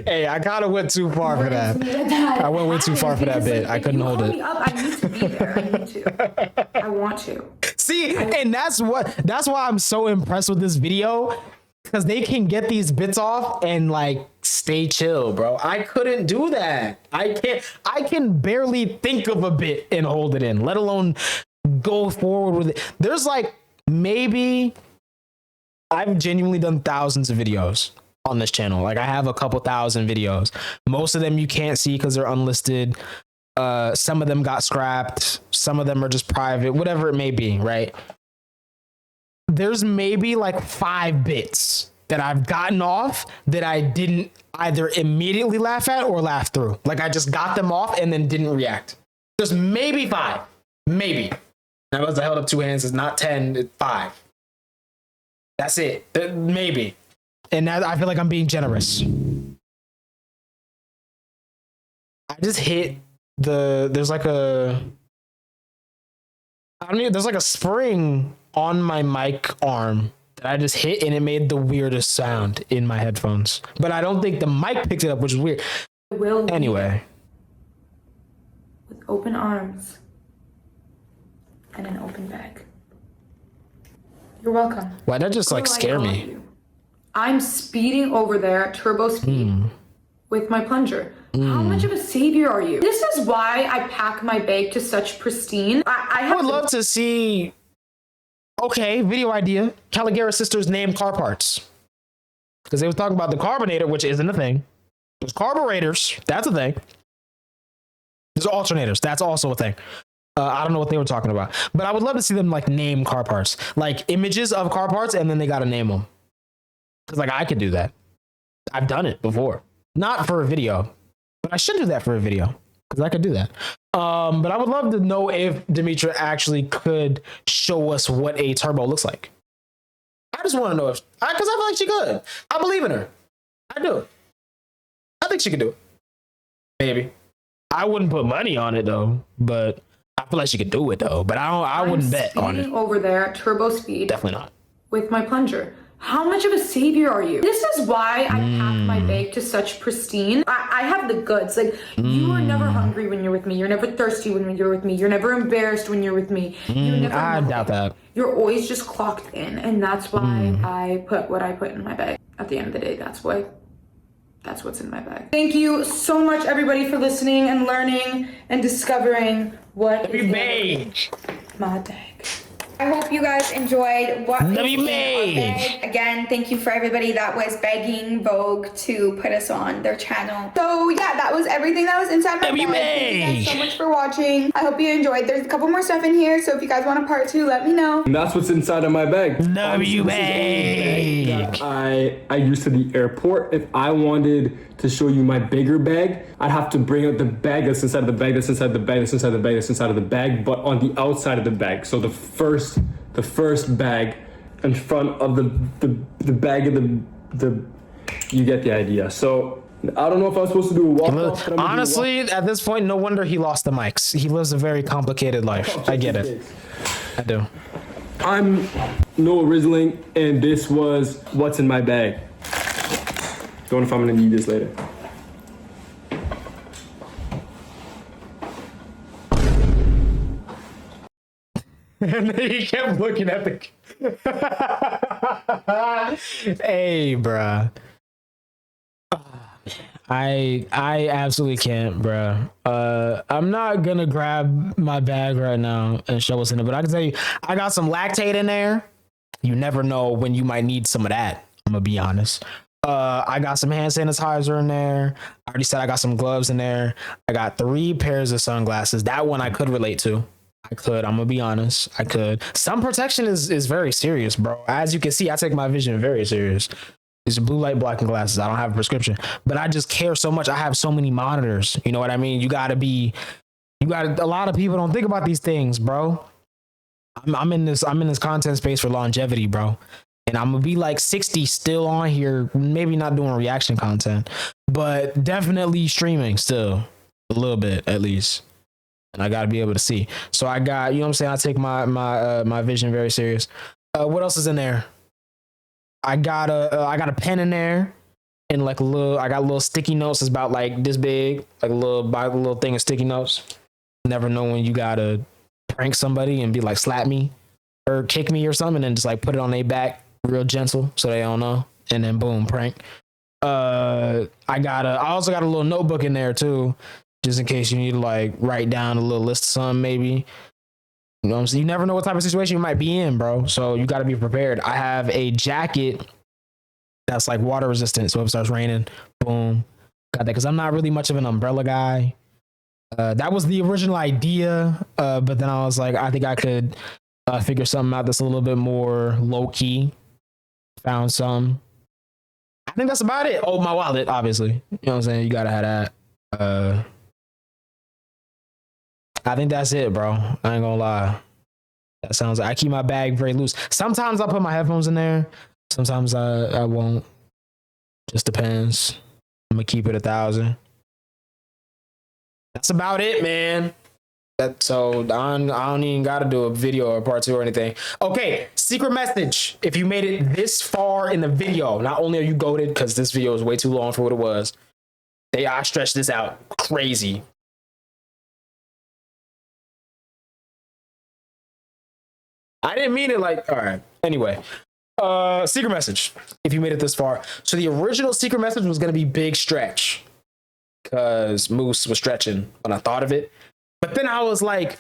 Hey, I kind of went too far for that. I went way too far for that bit. I couldn't hold it. I need to be there. I need to. I want to. See, and that's why I'm so impressed with this video, because they can get these bits off and like stay chill, bro. I couldn't do that. I can barely think of a bit and hold it in, let alone go forward with it. There's like, maybe I've genuinely done thousands of videos on this channel. Like I have a couple thousand videos. Most of them you can't see because they're unlisted. Some of them got scrapped. Some of them are just private, whatever it may be, right? There's maybe like 5 bits that I've gotten off that I didn't either immediately laugh at or laugh through. Like I just got them off and then didn't react. There's maybe 5. Maybe. And I was held up 2 hands. It's not 10, it's 5. That's it. Maybe. And that, I feel like I'm being generous. I just hit there's like a spring on my mic arm that I just hit, and it made the weirdest sound in my headphones. But I don't think the mic picked it up, which is weird. Anyway. With open arms and an open bag. You're welcome. Why'd that just like scare me? I'm speeding over there, turbo speed, with my plunger. How much of a savior are you? This is why I pack my bag to such pristine. I would love to see, okay, video idea, Kalogeras sisters name car parts. Because they were talking about the carbonator, which isn't a thing. There's carburetors, that's a thing. There's alternators, that's also a thing. I don't know what they were talking about, but I would love to see them like name car parts, like images of car parts, and then they got to name them. Cause like I could do that. I've done it before, not for a video, but I should do that for a video because I could do that. But I would love to know if Demetra actually could show us what a turbo looks like. I just want to know if, because I feel like she could. I believe in her. I do. I think she could do it. Maybe. I wouldn't put money on it though, but I feel like she could do it though. But I wouldn't bet on it. Over there, turbo speed. Definitely not. With my plunger. How much of a savior are you? This is why I pack my bag to such pristine. I have the goods. Like, you are never hungry when you're with me. You're never thirsty when you're with me. You're never embarrassed when you're with me. I doubt that. You're always just clocked in. And that's why I put what I put in my bag. At the end of the day, that's what's in my bag. Thank you so much, everybody, for listening and learning and discovering what is in my bag. I hope you guys enjoyed what we made. Again, thank you for everybody that was begging Vogue to put us on their channel. So yeah, that was everything that was inside my bag. Thank you guys so much for watching. I hope you enjoyed. There's a couple more stuff in here, so if you guys want a part 2, let me know. And that's what's inside of my bag. bag. I used to the airport. If I wanted to show you my bigger bag, I'd have to bring out the bag that's inside of the bag, that's inside the bag, that's inside the bag, that's inside of the bag, but on the outside of the bag. So the first bag in front of the bag of the you get the idea. So I don't know if I was supposed to do a walk. Honestly, at this point, no wonder he lost the mics. He lives a very complicated life. I get it. I do. I'm Noah Risling, and this was what's in my bag. Don't know if I'm gonna need this later. And then he kept looking at the hey, bruh. I absolutely can't, bruh. I'm not gonna grab my bag right now and show what's in it, but I can tell you, I got some lactate in there. You never know when you might need some of that. I'm gonna be honest. I got some hand sanitizer in there. I already said I got some gloves in there. I got 3 pairs of sunglasses. That one I could relate to. I'm gonna be honest. I could. Sun protection is very serious, bro. As you can see, I take my vision very serious. These are blue light blocking glasses. I don't have a prescription, but I just care so much. I have so many monitors. You know what I mean? A lot of people don't think about these things, bro. I'm in this content space for longevity, bro. And I'm gonna be like 60 still on here, maybe not doing reaction content, but definitely streaming still a little bit at least. And I gotta be able to see. So I got, you know what I'm saying? I take my vision very serious. What else is in there? I got a pen in there, and like I got little sticky notes. It's about like this big, like a little thing of sticky notes. Never know when you gotta prank somebody and be like, slap me or kick me or something, and then just like put it on their back real gentle so they don't know, and then boom, prank. I also got a little notebook in there too, just in case you need to like write down a little list of something maybe. You know what I'm saying? You never know what type of situation you might be in, bro. So you got to be prepared. I have a jacket that's like water resistant, so if it starts raining, boom, got that. Because I'm not really much of an umbrella guy. That was the original idea, but then I was like, I think I could figure something out that's a little bit more low key. Found some. I think that's about it. Oh, my wallet, obviously. You know what I'm saying? You gotta have that. I think that's it, bro. I ain't gonna lie. That sounds like I keep my bag very loose. Sometimes I'll put my headphones in there. Sometimes I won't. Just depends. I'm gonna keep it 1,000. That's about it, man. So I don't even gotta do a video or part 2 or anything. Okay, secret message. If you made it this far in the video, not only are you goated because this video is way too long for what it was. I stretched this out crazy. I didn't mean it like, all right. Anyway, secret message. If you made it this far. So the original secret message was going to be big stretch because Moose was stretching when I thought of it. But then I was like,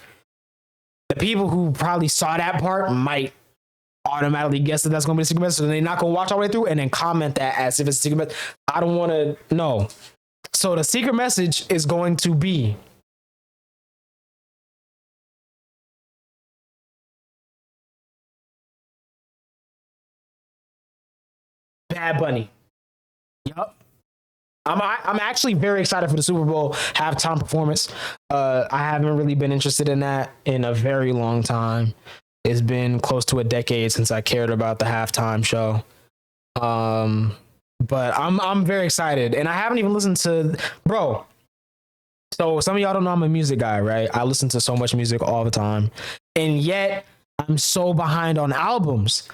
the people who probably saw that part might automatically guess that that's going to be a secret message. And they're not going to watch all the way through and then comment that as if it's a secret message. I don't want to know. So the secret message is going to be Bad Bunny. Yup. I'm actually very excited for the Super Bowl halftime performance. I haven't really been interested in that in a very long time. It's been close to a decade since I cared about the halftime show. But I'm very excited, and I haven't even listened to, bro. So some of y'all don't know I'm a music guy, right? I listen to so much music all the time, and yet I'm so behind on albums.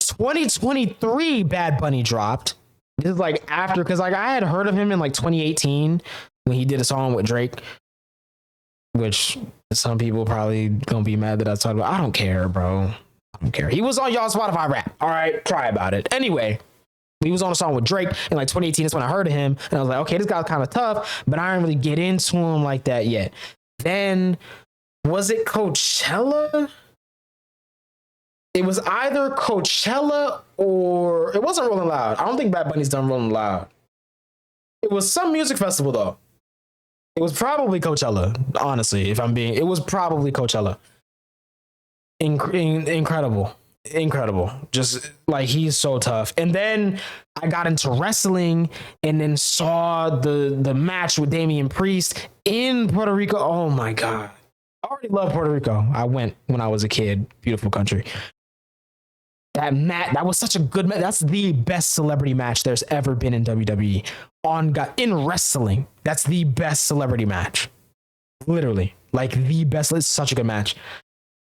2023 Bad Bunny dropped. This is like after, because like I had heard of him in like 2018 when he did a song with Drake, which some people probably gonna be mad that I talked about. I don't care, bro. I don't care. He was on y'all Spotify rap. All right, try about it. Anyway, he was on a song with Drake in like 2018. That's when I heard of him, and I was like, okay, this guy's kind of tough, but I didn't really get into him like that yet. Then was it Coachella? It was either Coachella or it wasn't Rolling Loud. I don't think Bad Bunny's done Rolling Loud. It was some music festival though. It was probably Coachella, honestly, if I'm being, it was probably Coachella. Incredible. Just like, he's so tough. And then I got into wrestling and then saw the match with Damian Priest in Puerto Rico. Oh my God. I already love Puerto Rico. I went when I was a kid. Beautiful country. That was such a good match. That's the best celebrity match there's ever been in WWE. In wrestling, that's the best celebrity match. Literally, like the best. It's such a good match.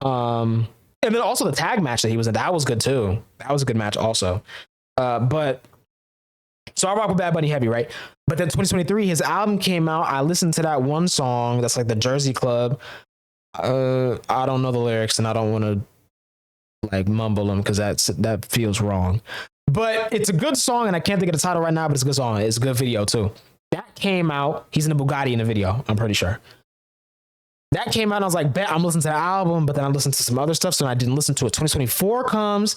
And then also the tag match that he was in, that was good too. That was a good match also. But so I rock with Bad Bunny heavy, right? But then 2023, his album came out. I listened to that one song that's like the Jersey Club. I don't know the lyrics and I don't want to like mumble them because that feels wrong. But it's a good song and I can't think of the title right now, but it's a good song. It's a good video too. That came out. He's in a Bugatti in the video, I'm pretty sure. That came out and I was like, bet I'm listening to the album, but then I listened to some other stuff, so I didn't listen to it. 2024 comes,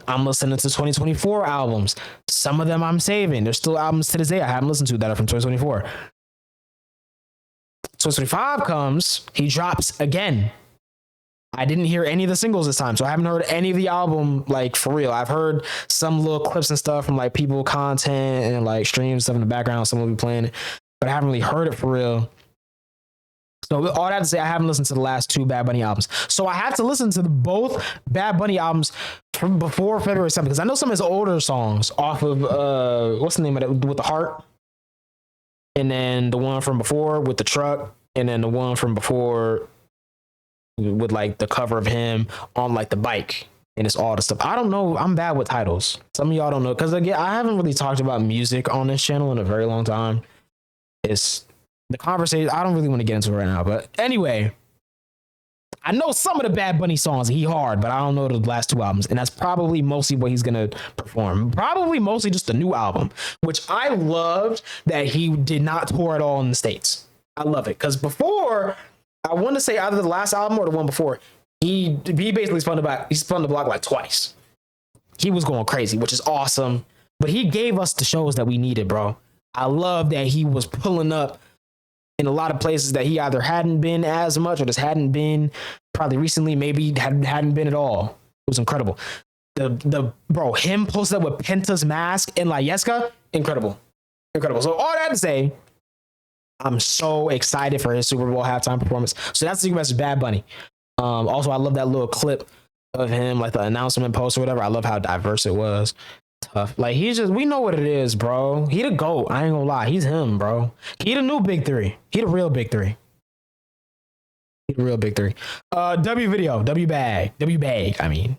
I'm listening to 2024 albums. Some of them I'm saving. There's still albums to this day I haven't listened to that are from 2024. 2025 comes, he drops again. I didn't hear any of the singles this time, so I haven't heard any of the album, like, for real. I've heard some little clips and stuff from, like, people content and, like, streams stuff in the background. Someone will be playing it, but I haven't really heard it for real. So all that to say, I haven't listened to the last two Bad Bunny albums. So I have to listen to both Bad Bunny albums from before February 7th, because I know some of his older songs off of, what's the name of it, with the heart? And then the one from before with the truck, and then the one from before with like the cover of him on like the bike, and it's all the stuff. I don't know. I'm bad with titles. Some of y'all don't know, because again, I haven't really talked about music on this channel in a very long time. It's the conversation. I don't really want to get into it right now, but anyway, I know some of the Bad Bunny songs. He hard, but I don't know the last two albums, and that's probably mostly what he's gonna perform. Probably mostly just the new album, which I loved that he did not tour at all in the States. I love it, because before, I want to say either the last album or the one before, he basically spun the block like twice. He was going crazy, which is awesome. But he gave us the shows that we needed, bro. I love that he was pulling up in a lot of places that he either hadn't been as much or just hadn't been probably recently, maybe hadn't been at all. It was incredible. The bro, him posted up with Penta's mask in La Yesca, incredible. So all that to say, I'm so excited for his Super Bowl halftime performance. So that's the message, Bad Bunny. Also, I love that little clip of him, like the announcement post or whatever. I love how diverse it was. Tough. Like, we know what it is, bro. He the GOAT. I ain't gonna lie. He's him, bro. He the new big three. He the real big three. W bag, I mean.